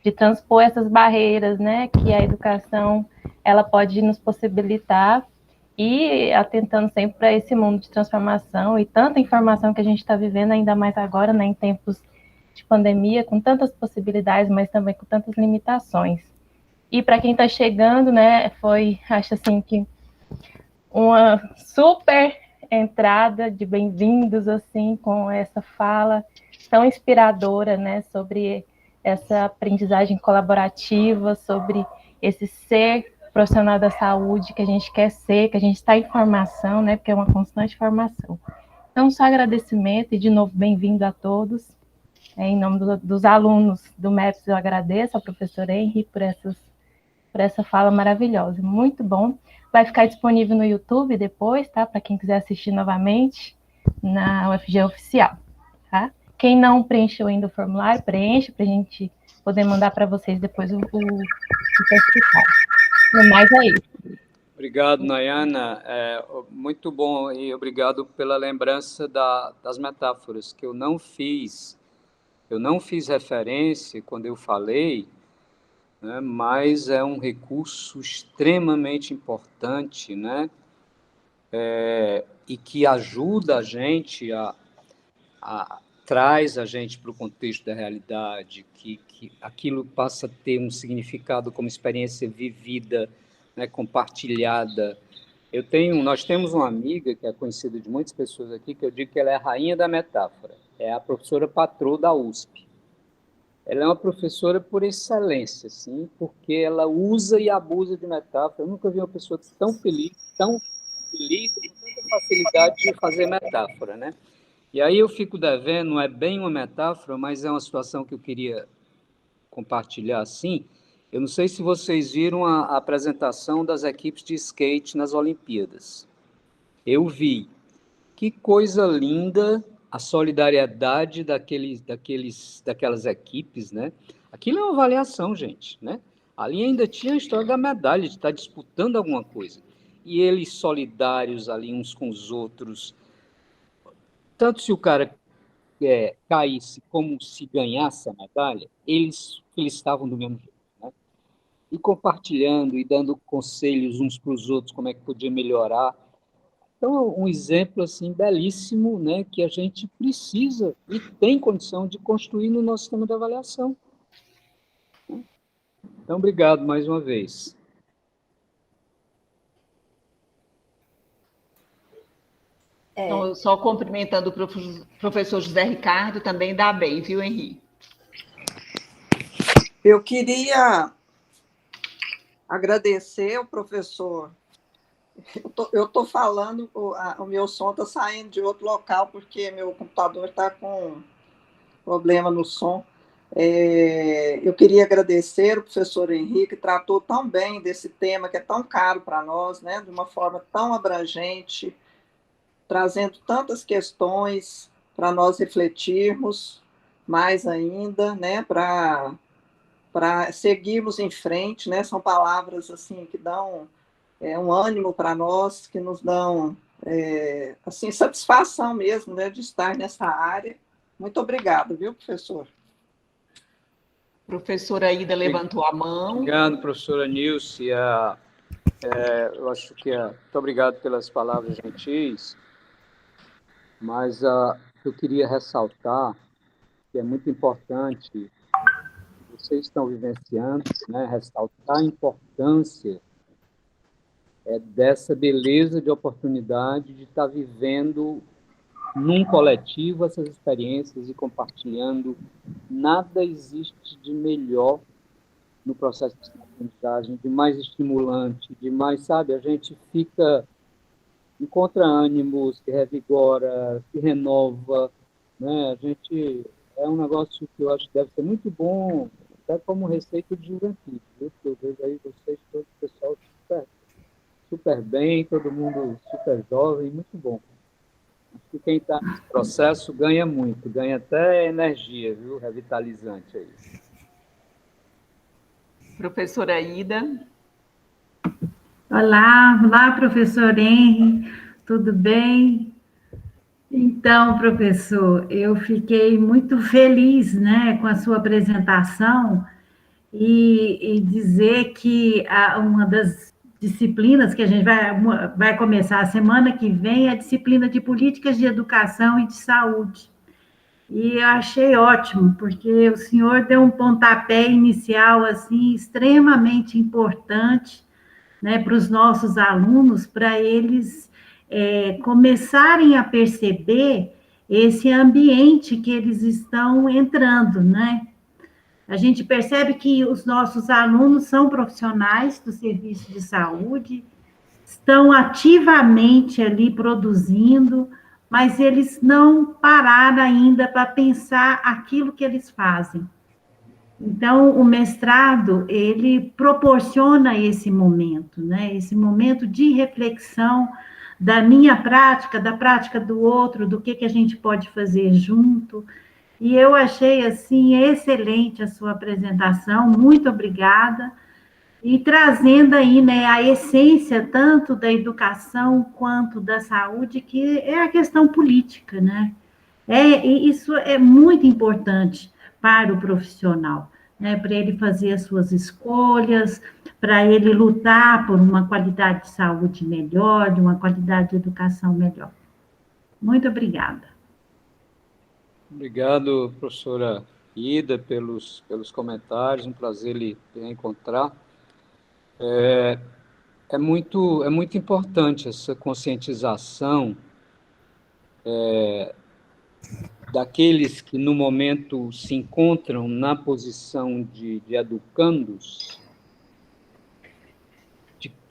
de transpor essas barreiras, né? Que a educação ela pode nos possibilitar e atentando sempre para esse mundo de transformação e tanta informação que a gente está vivendo, ainda mais agora, né, em tempos de pandemia, com tantas possibilidades, mas também com tantas limitações. E para quem está chegando, né, acho assim que uma super entrada de bem-vindos, assim, com essa fala tão inspiradora, né, sobre essa aprendizagem colaborativa, sobre esse ser profissional da saúde que a gente quer ser, que a gente está em formação, né, porque é uma constante formação. Então, só agradecimento e, de novo, bem-vindo a todos. Em nome dos alunos do MEPS, eu agradeço ao professor Henry por essa fala maravilhosa. Muito bom. Vai ficar disponível no YouTube depois, tá? Para quem quiser assistir novamente, na UFG Oficial, tá? Quem não preencheu ainda o formulário, preenche para a gente poder mandar para vocês depois o certificado. No mais é isso. Obrigado, Nayana. Muito bom e obrigado pela lembrança das metáforas, que eu não fiz referência quando eu falei, né, mas é um recurso extremamente importante, né, e que ajuda a gente traz a gente para o contexto da realidade, que aquilo passa a ter um significado como experiência vivida, né, compartilhada. Nós temos uma amiga que é conhecida de muitas pessoas aqui, que eu digo que ela é a rainha da metáfora, é a professora Patroa da USP. Ela é uma professora por excelência, assim, porque ela usa e abusa de metáfora. Eu nunca vi uma pessoa tão feliz e com tanta facilidade de fazer metáfora, né? E aí eu fico devendo, não é bem uma metáfora, mas é uma situação que eu queria compartilhar assim. Eu não sei se vocês viram a apresentação das equipes de skate nas Olimpíadas. Eu vi. Que coisa linda a solidariedade daquelas equipes, né? Aquilo é uma avaliação, gente, né? Ali ainda tinha a história da medalha, de estar disputando alguma coisa. E eles solidários ali uns com os outros. Tanto se o cara caísse como se ganhasse a medalha, eles estavam do mesmo jeito, né? E compartilhando e dando conselhos uns para os outros, como é que podia melhorar. Então, um exemplo assim belíssimo, né, que a gente precisa e tem condição de construir no nosso sistema de avaliação. Então, obrigado mais uma vez. Então, só cumprimentando o professor José Ricardo, também dá bem, viu, Henri? Eu queria agradecer ao professor. Eu estou falando, o meu som está saindo de outro local, porque meu computador está com problema no som. Eu queria agradecer o professor Henrique, que tratou tão bem desse tema que é tão caro para nós, né, de uma forma tão abrangente, trazendo tantas questões para nós refletirmos mais ainda, né, para seguirmos em frente, né? São palavras assim que dão um ânimo para nós, que nos dão assim, satisfação mesmo, né, de estar nessa área. Muito obrigada, viu, professor? Professora Ida levantou a mão. Obrigado, professora Nilce. Eu acho que muito obrigado pelas palavras gentis, mas eu queria ressaltar que é muito importante, vocês estão vivenciando, né, ressaltar a importância dessa beleza de oportunidade de estar vivendo num coletivo essas experiências e compartilhando. Nada existe de melhor no processo de aprendizagem, de mais estimulante, de mais, sabe, a gente encontra ânimo, se revigora, se renova, né? A gente, é um negócio que eu acho que deve ser muito bom, até como receita de juventude, viu? Eu vejo aí vocês, todo o pessoal super bem, todo mundo super jovem, muito bom. Acho que quem está nesse processo ganha muito, ganha até energia, viu? Revitalizante aí. Professora Ida. Olá, professor Henry, tudo bem? Então, professor, eu fiquei muito feliz, né, com a sua apresentação e dizer que uma das disciplinas que a gente vai começar a semana que vem é a disciplina de políticas de educação e de saúde. E eu achei ótimo, porque o senhor deu um pontapé inicial assim extremamente importante, né, para os nossos alunos, para eles começarem a perceber esse ambiente que eles estão entrando, né? A gente percebe que os nossos alunos são profissionais do serviço de saúde, estão ativamente ali produzindo, mas eles não pararam ainda para pensar aquilo que eles fazem. Então, o mestrado, ele proporciona esse momento, né? Esse momento de reflexão da minha prática, da prática do outro, do que a gente pode fazer junto. E eu achei, assim, excelente a sua apresentação, muito obrigada. E trazendo aí, né, a essência tanto da educação quanto da saúde, que é a questão política, né? E isso é muito importante para o profissional, né? Para ele fazer as suas escolhas, para ele lutar por uma qualidade de saúde melhor, de uma qualidade de educação melhor. Muito obrigada. Obrigado, professora Ida, pelos comentários, um prazer lhe encontrar. É muito importante essa conscientização daqueles que, no momento, se encontram na posição de educandos.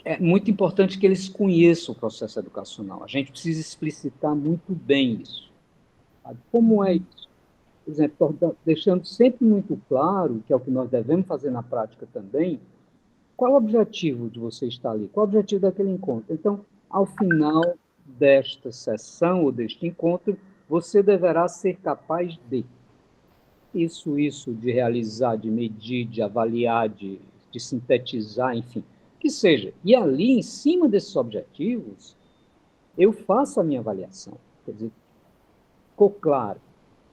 É muito importante que eles conheçam o processo educacional. A gente precisa explicitar muito bem isso. Sabe? Como é isso? Por exemplo, deixando sempre muito claro, que é o que nós devemos fazer na prática também, qual o objetivo de você estar ali? Qual o objetivo daquele encontro? Então, ao final desta sessão ou deste encontro, você deverá ser capaz de isso de realizar, de medir, de avaliar, de sintetizar, enfim, que seja. E ali, em cima desses objetivos, eu faço a minha avaliação. Quer dizer, ficou claro.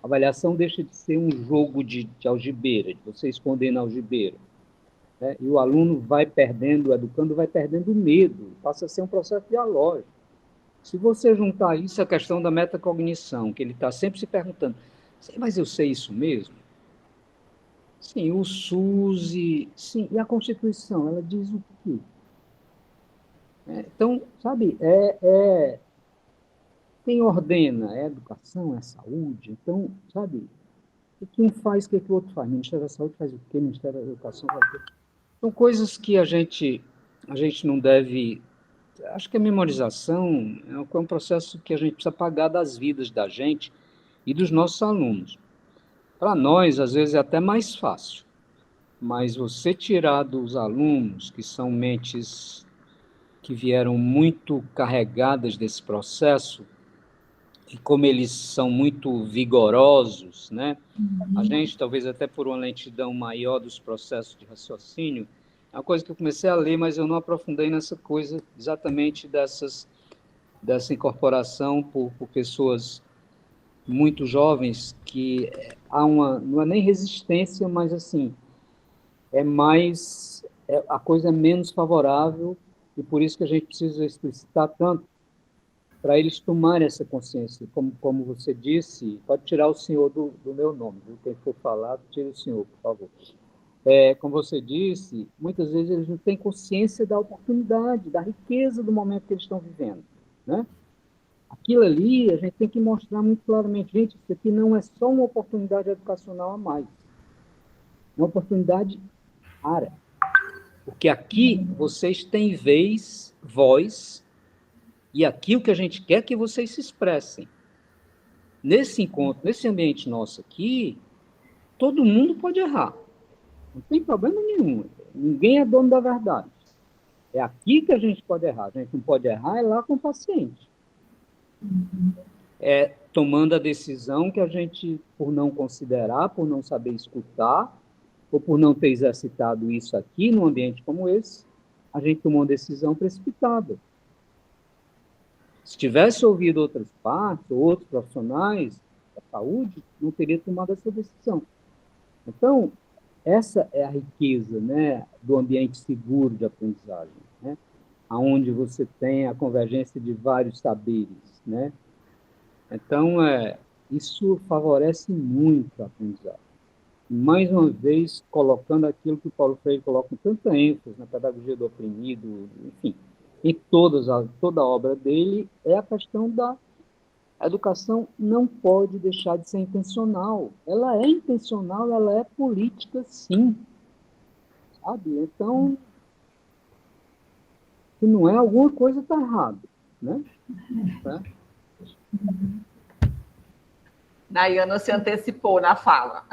A avaliação deixa de ser um jogo de algibeira, de você esconder na algibeira. Né? E o aluno vai perdendo, o educando vai perdendo o medo, passa a ser um processo dialógico. Se você juntar isso à questão da metacognição, que ele está sempre se perguntando, mas eu sei isso mesmo? Sim, o SUS e a Constituição, ela diz o quê? Então, sabe, quem ordena é a educação, é a saúde. Então, sabe, o que um faz, o que o outro faz? O Ministério da Saúde faz o quê? O Ministério da Educação faz o quê? São coisas que a gente não deve... Acho que a memorização é um processo que a gente precisa apagar das vidas da gente e dos nossos alunos. Para nós, às vezes, é até mais fácil, mas você tirar dos alunos, que são mentes que vieram muito carregadas desse processo, e como eles são muito vigorosos, né? A gente, talvez até por uma lentidão maior dos processos de raciocínio, é uma coisa que eu comecei a ler, mas eu não aprofundei nessa coisa exatamente dessa incorporação por pessoas muito jovens, que há não é nem resistência, mas assim, a coisa é menos favorável, e por isso que a gente precisa explicitar tanto, para eles tomarem essa consciência. Como você disse, pode tirar o senhor do meu nome, viu? Quem for falar, tire o senhor, por favor. Como você disse, muitas vezes eles não têm consciência da oportunidade, da riqueza do momento que eles estão vivendo, né? Aquilo ali, a gente tem que mostrar muito claramente, gente, isso aqui não é só uma oportunidade educacional a mais, é uma oportunidade rara, porque aqui vocês têm vez, voz, e aqui o que a gente quer é que vocês se expressem. Nesse encontro, nesse ambiente nosso aqui, todo mundo pode errar. Não tem problema nenhum. Ninguém é dono da verdade. É aqui que a gente pode errar. A gente não pode errar, é lá com o paciente. É tomando a decisão que a gente, por não considerar, por não saber escutar, ou por não ter exercitado isso aqui, num ambiente como esse, a gente tomou uma decisão precipitada. Se tivesse ouvido outras partes, ou outros profissionais da saúde, não teria tomado essa decisão. Então, essa é a riqueza, né, do ambiente seguro de aprendizagem, né, onde você tem a convergência de vários saberes, né? Então, isso favorece muito a aprendizagem. Mais uma vez, colocando aquilo que o Paulo Freire coloca com tanta ênfase na pedagogia do oprimido, enfim, em toda a obra dele, é a questão da a educação não pode deixar de ser intencional. Ela é intencional, ela é política, sim, sabe? Então, se não é, alguma coisa está errada, né? Nayana se antecipou na fala.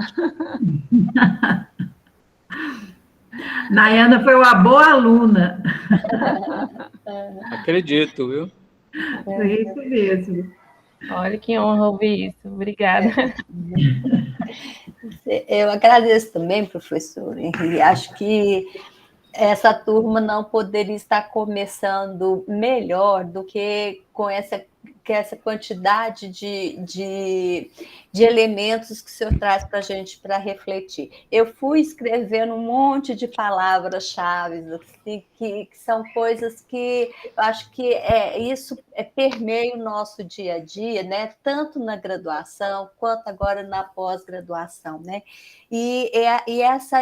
Nayana foi uma boa aluna. Acredito, viu? Foi isso mesmo. Olha que honra ouvir isso. Obrigada. Eu agradeço também, professor Henri. Acho que essa turma não poderia estar começando melhor do que com essa quantidade de elementos que o senhor traz para a gente para refletir. Eu fui escrevendo um monte de palavras-chave, assim, que são coisas que eu acho que isso permeia o nosso dia a dia, né? Tanto na graduação quanto agora na pós-graduação, né? E essa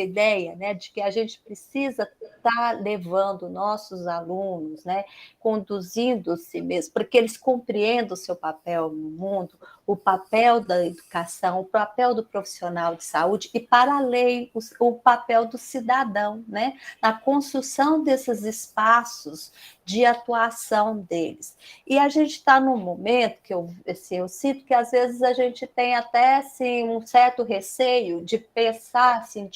ideia, né, de que a gente precisa estar levando nossos alunos, né, conduzindo-se mesmo, porque eles compreendam o seu papel no mundo, o papel da educação, o papel do profissional de saúde e, para além, o papel do cidadão, né, na construção desses espaços de atuação deles. E a gente está num momento que eu sinto que às vezes a gente tem até assim, um certo receio de pensar assim,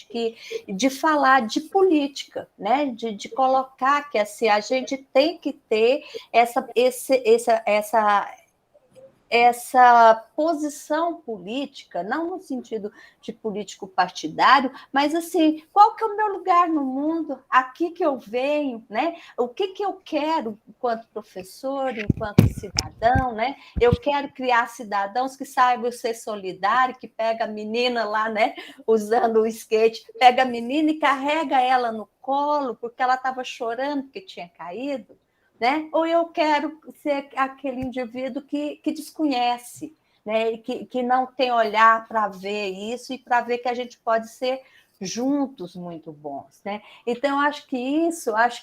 de falar de política, né? De colocar que assim, a gente tem que ter essa posição política, não no sentido de político partidário, mas assim, qual que é o meu lugar no mundo? Aqui que eu venho, né? O que eu quero enquanto professor, enquanto cidadão, né? Eu quero criar cidadãos que saibam ser solidários, que pega a menina lá, né? Usando o skate, pega a menina e carrega ela no colo porque ela estava chorando porque tinha caído. Né? Ou eu quero ser aquele indivíduo que desconhece, né? E que não tem olhar para ver isso e para ver que a gente pode ser juntos muito bons, né? Então, acho que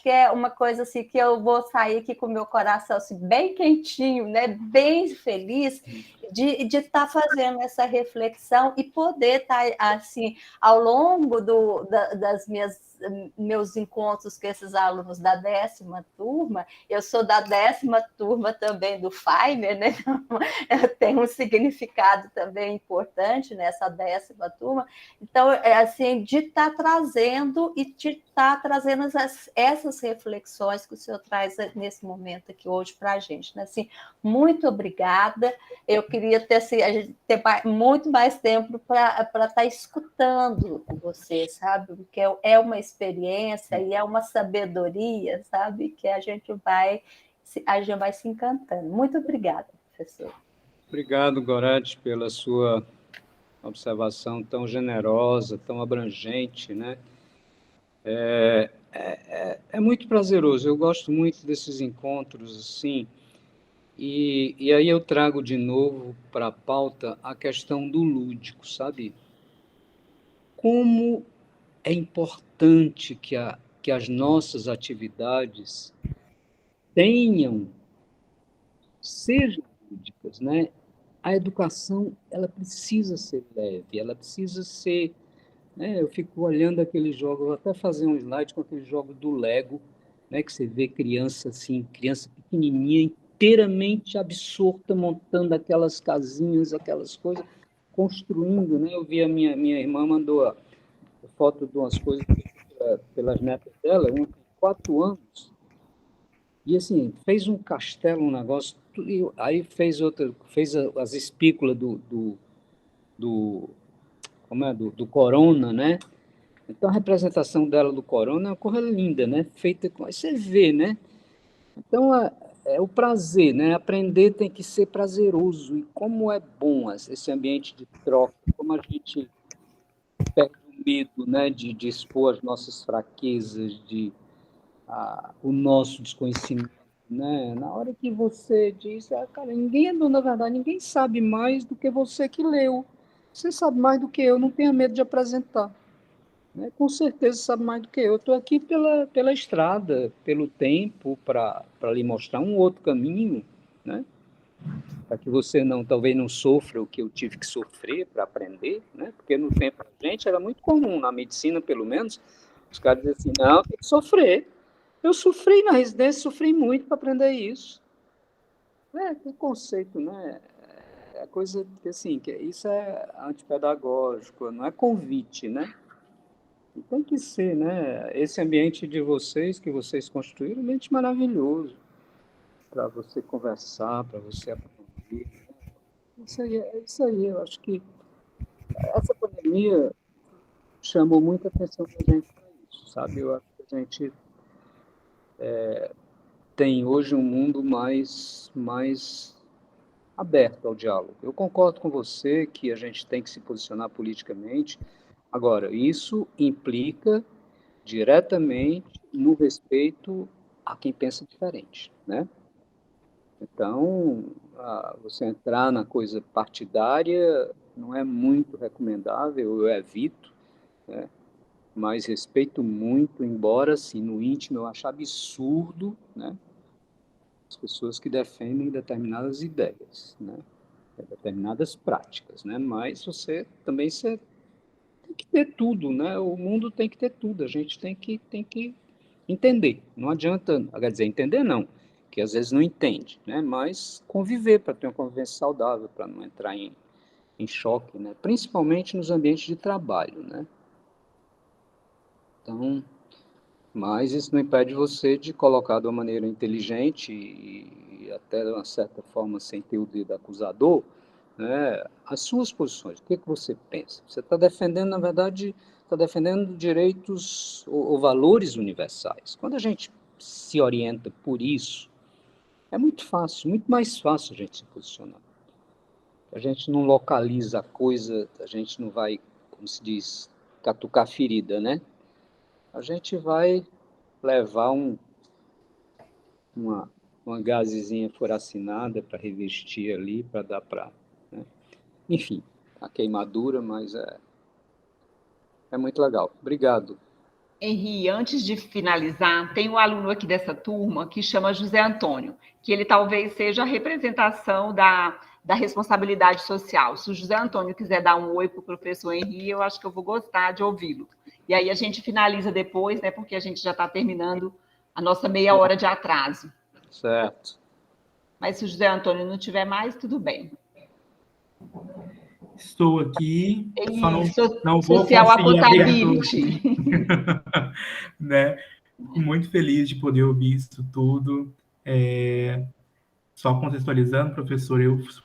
é uma coisa assim que eu vou sair aqui com o meu coração assim, bem quentinho, né? Bem feliz de estar fazendo essa reflexão e poder estar assim ao longo das meus encontros com esses alunos da 10ª turma. Eu sou da 10ª turma também do Faimer, né? Tem um significado também importante nessa 10ª turma. Então, assim, de estar trazendo essas reflexões que o senhor traz nesse momento aqui hoje para a gente. Né? Assim, muito obrigada. Eu queria ter muito mais tempo para estar escutando você, sabe? Porque é uma experiência e é uma sabedoria, sabe? Que a gente vai se encantando. Muito obrigada, professor. Obrigado, Gorete, pela sua observação tão generosa, tão abrangente, né? É muito prazeroso, eu gosto muito desses encontros, assim, e aí eu trago de novo para a pauta a questão do lúdico, sabe? Como é importante que as nossas atividades sejam lúdicas, né? A educação, ela precisa ser leve, ela precisa ser, né? Eu fico olhando aqueles jogos, vou até fazer um slide com aquele jogo do Lego, né? Que você vê criança assim, criança pequenininha, inteiramente absorta, montando aquelas casinhas, aquelas coisas, construindo, né? Eu vi a minha irmã mandou a foto de umas coisas pelas netas dela, uma tem 4 anos, e assim, fez um castelo, um negócio, aí fez as espículas do Corona, né? Então a representação dela do Corona é uma coisa linda, né? Feita com. Aí você vê, né? Então é o prazer, né? Aprender tem que ser prazeroso. E como é bom esse ambiente de troca, como a gente perde o medo, né? De expor as nossas fraquezas, o nosso desconhecimento, né? Na hora que você diz, cara, ninguém é dono da verdade, ninguém sabe mais do que você que leu. Você sabe mais do que eu, não tenha medo de apresentar. né? Com certeza sabe mais do que eu. Estou aqui pela estrada, pelo tempo, para lhe mostrar um outro caminho, né? Para que você talvez não sofra o que eu tive que sofrer para aprender, né? Porque no tempo da gente era muito comum, na medicina pelo menos, os caras diziam assim, não, tem que sofrer. Eu sofri na residência, sofri muito para aprender isso. Que conceito, né? É coisa que, assim, isso é antipedagógico, não é convite, né? E tem que ser, né? Esse ambiente de vocês, que vocês construíram, um ambiente maravilhoso para você conversar, para você aprender. É isso aí, eu acho que essa pandemia chamou muita atenção da gente para isso, sabe? Eu acho que a gente tem hoje um mundo mais aberto ao diálogo. Eu concordo com você que a gente tem que se posicionar politicamente. Agora, isso implica diretamente no respeito a quem pensa diferente, né? Então, você entrar na coisa partidária não é muito recomendável, eu evito, né? Mas respeito muito, embora, assim, no íntimo eu acho absurdo, né? As pessoas que defendem determinadas ideias, né? Determinadas práticas, né? Mas você tem que ter tudo, né? O mundo tem que ter tudo, a gente tem que entender. Não adianta, quer dizer, entender não, que às vezes não entende, né? Mas conviver, para ter uma convivência saudável, para não entrar em choque, né? Principalmente nos ambientes de trabalho, né? Então, mas isso não impede você de colocar de uma maneira inteligente e até de uma certa forma sem ter o dedo acusador, né, as suas posições. O que você pensa? Você está defendendo, na verdade, está defendendo direitos ou valores universais. Quando a gente se orienta por isso, é muito fácil, muito mais fácil a gente se posicionar. A gente não localiza a coisa, a gente não vai, como se diz, catucar ferida, né? A gente vai levar uma gazezinha furacinada para revestir ali, para dar para... Né? Enfim, a queimadura, mas é muito legal. Obrigado. Henri, antes de finalizar, tem um aluno aqui dessa turma que chama José Antônio, que ele talvez seja a representação da responsabilidade social. Se o José Antônio quiser dar um oi para o professor Henri, eu acho que eu vou gostar de ouvi-lo. E aí a gente finaliza depois, né, porque a gente já está terminando a nossa meia hora de atraso. Certo. Mas se o José Antônio não tiver mais, tudo bem. Estou aqui, só não vou social conseguir accountability. Né? Fico muito feliz de poder ouvir isso tudo. Só contextualizando, professor,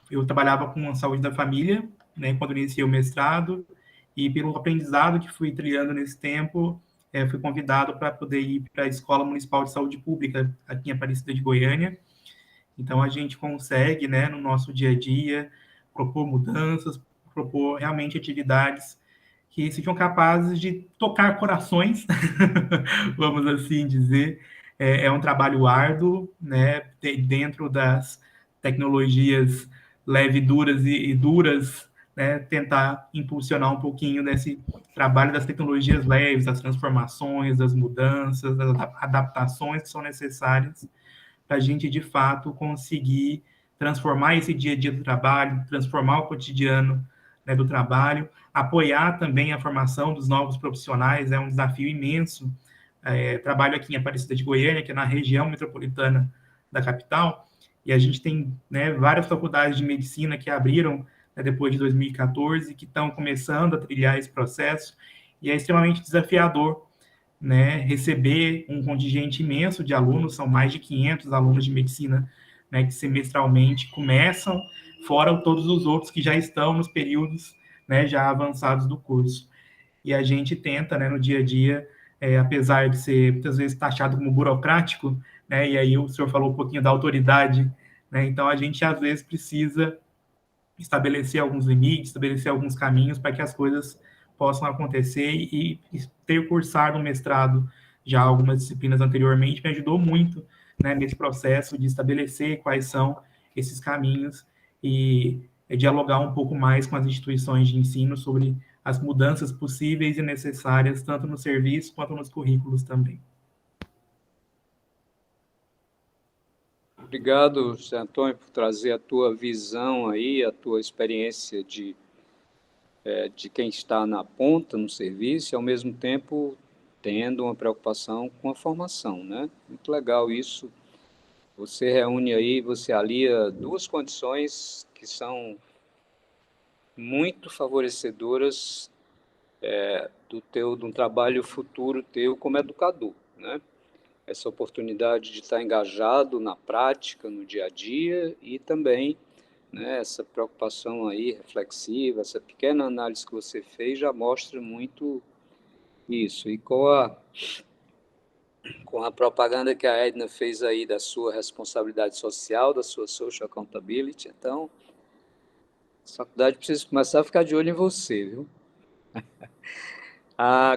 eu trabalhava com a saúde da família, né, quando iniciei o mestrado, e pelo aprendizado que fui trilhando nesse tempo, fui convidado para poder ir para a Escola Municipal de Saúde Pública, aqui em Aparecida de Goiânia. Então, a gente consegue, né, no nosso dia a dia, propor mudanças, propor realmente atividades que sejam capazes de tocar corações, vamos assim dizer. É um trabalho árduo, né, dentro das tecnologias leve, duras e duras, né, tentar impulsionar um pouquinho desse trabalho das tecnologias leves, das transformações, das mudanças, das adaptações que são necessárias para a gente, de fato, conseguir transformar esse dia a dia do trabalho, transformar o cotidiano, né, do trabalho, apoiar também a formação dos novos profissionais, é um desafio imenso. Trabalho aqui em Aparecida de Goiânia, que é na região metropolitana da capital, e a gente tem, né, várias faculdades de medicina que abriram, né, depois de 2014, que estão começando a trilhar esse processo, e é extremamente desafiador, né, receber um contingente imenso de alunos, são mais de 500 alunos de medicina, né, que semestralmente começam, fora todos os outros que já estão nos períodos, né, já avançados do curso. E a gente tenta, né, no dia a dia, apesar de ser muitas vezes taxado como burocrático, né, e aí o senhor falou um pouquinho da autoridade, né, então a gente às vezes precisa estabelecer alguns limites, estabelecer alguns caminhos para que as coisas possam acontecer, e ter cursado no mestrado já algumas disciplinas anteriormente me ajudou muito, né, nesse processo de estabelecer quais são esses caminhos e dialogar um pouco mais com as instituições de ensino sobre as mudanças possíveis e necessárias, tanto no serviço quanto nos currículos também. Obrigado, José Antônio, por trazer a tua visão aí, a tua experiência de quem está na ponta no serviço e, ao mesmo tempo, tendo uma preocupação com a formação, né? Muito legal isso. Você reúne aí, você alia duas condições que são muito favorecedoras de um trabalho futuro teu como educador, né? Essa oportunidade de estar engajado na prática, no dia a dia, e também, né, essa preocupação aí reflexiva, essa pequena análise que você fez já mostra muito isso. E com a propaganda que a Edna fez aí da sua responsabilidade social, da sua social accountability, então a faculdade precisa começar a ficar de olho em você, viu?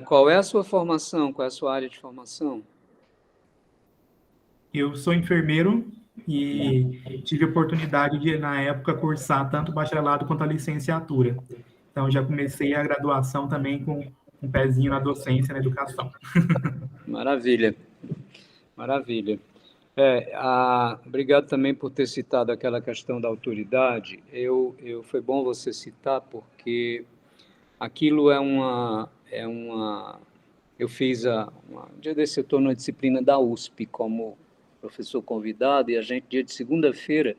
Qual é a sua formação? Qual é a sua área de formação? Eu sou enfermeiro e tive a oportunidade de, na época, cursar tanto o bacharelado quanto a licenciatura. Então, já comecei a graduação também com um pezinho na docência, na educação. Maravilha, maravilha. Obrigado também por ter citado aquela questão da autoridade. Foi bom você citar, porque aquilo eu fiz um dia desse, eu estou numa disciplina da USP como professor convidado, e dia de segunda-feira,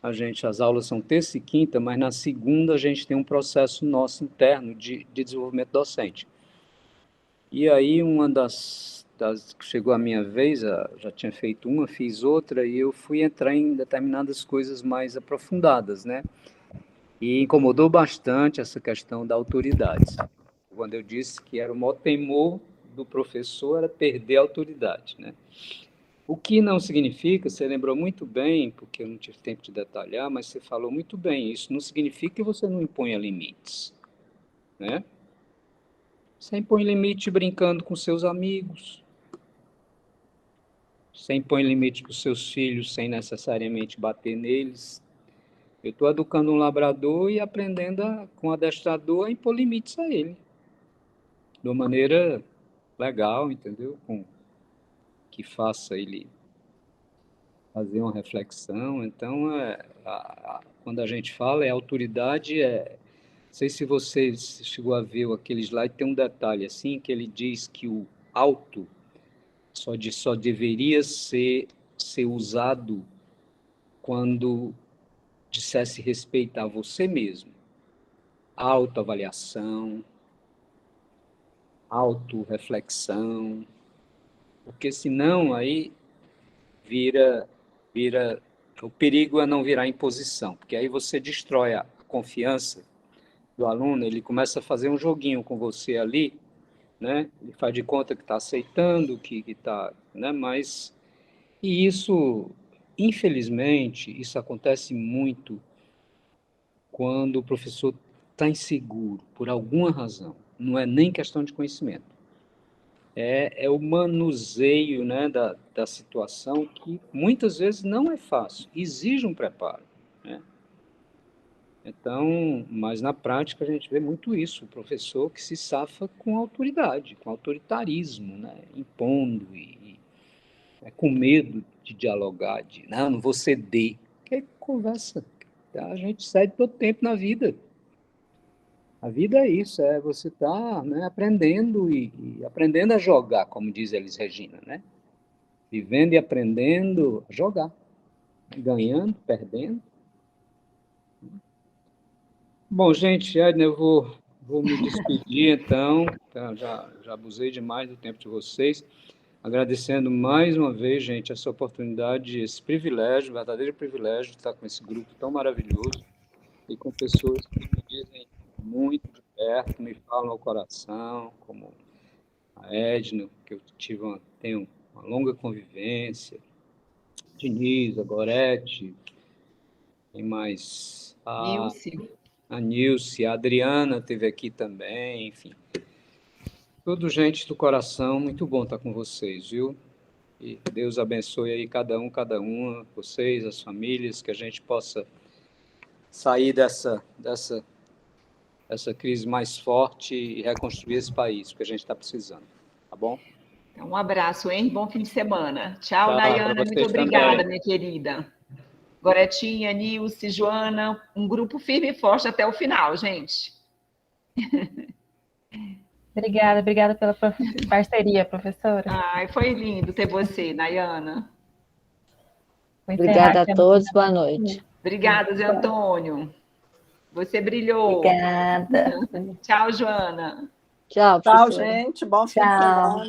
as aulas são terça e quinta, mas na segunda a gente tem um processo nosso interno de desenvolvimento docente. E aí uma das que chegou a minha vez, já tinha feito uma, fiz outra, e eu fui entrar em determinadas coisas mais aprofundadas, né? E incomodou bastante essa questão da autoridade. Quando eu disse que era o maior temor do professor era perder a autoridade, né? O que não significa, você lembrou muito bem, porque eu não tive tempo de detalhar, mas você falou muito bem, isso não significa que você não imponha limites, né? Você impõe limite brincando com seus amigos, você impõe limite com seus filhos sem necessariamente bater neles. Eu estou educando um labrador e aprendendo com o adestrador a impor limites a ele, de uma maneira legal, entendeu? Que faça ele fazer uma reflexão. Então, quando a gente fala, autoridade, não sei se você chegou a ver aquele slide, tem um detalhe assim, que ele diz que o auto só deveria ser usado quando dissesse respeitar você mesmo. Autoavaliação, autorreflexão, porque senão aí vira o perigo é não virar imposição, porque aí você destrói a confiança do aluno, ele começa a fazer um joguinho com você ali, né? Ele faz de conta que está aceitando, que está, né? E isso, infelizmente, isso acontece muito quando o professor está inseguro, por alguma razão. Não é nem questão de conhecimento. É o manuseio, né, da situação, que muitas vezes não é fácil, exige um preparo, né? Então, mas na prática a gente vê muito isso, o professor que se safa com autoridade, com autoritarismo, né, impondo com medo de dialogar, não vou ceder. Que conversa? A gente cede todo tempo na vida. A vida é isso, você estar, né, aprendendo e aprendendo a jogar, como diz Elis Regina, né? Vivendo e aprendendo a jogar, ganhando, perdendo. Bom, gente, Edna, eu vou me despedir, então, já abusei demais do tempo de vocês, agradecendo mais uma vez, gente, essa oportunidade, esse privilégio, verdadeiro privilégio de estar com esse grupo tão maravilhoso e com pessoas que me dizem muito de perto, me falam ao coração, como a Edna, que eu tenho uma longa convivência, Diniz, a Gorete, tem mais a Nilce, a Adriana esteve aqui também, enfim. Tudo gente do coração, muito bom estar com vocês, viu? E Deus abençoe aí cada uma, vocês, as famílias, que a gente possa sair dessa essa crise mais forte e reconstruir esse país, que a gente está precisando. Tá bom? Um abraço, hein? Bom fim de semana. Tchau, Tá, Nayana. pra Muito vocês obrigada, também. minha querida. Goretinha, Nilce, Joana, um grupo firme e forte até o final, gente. Obrigada pela parceria, professora. Ai, foi lindo ter você, Nayana. Obrigada a todos, boa noite. Obrigada, Zé Antônio. Você brilhou. Obrigada. Tchau, Joana. Tchau, Tchau, professora. gente. Bom fim de Tchau. semana.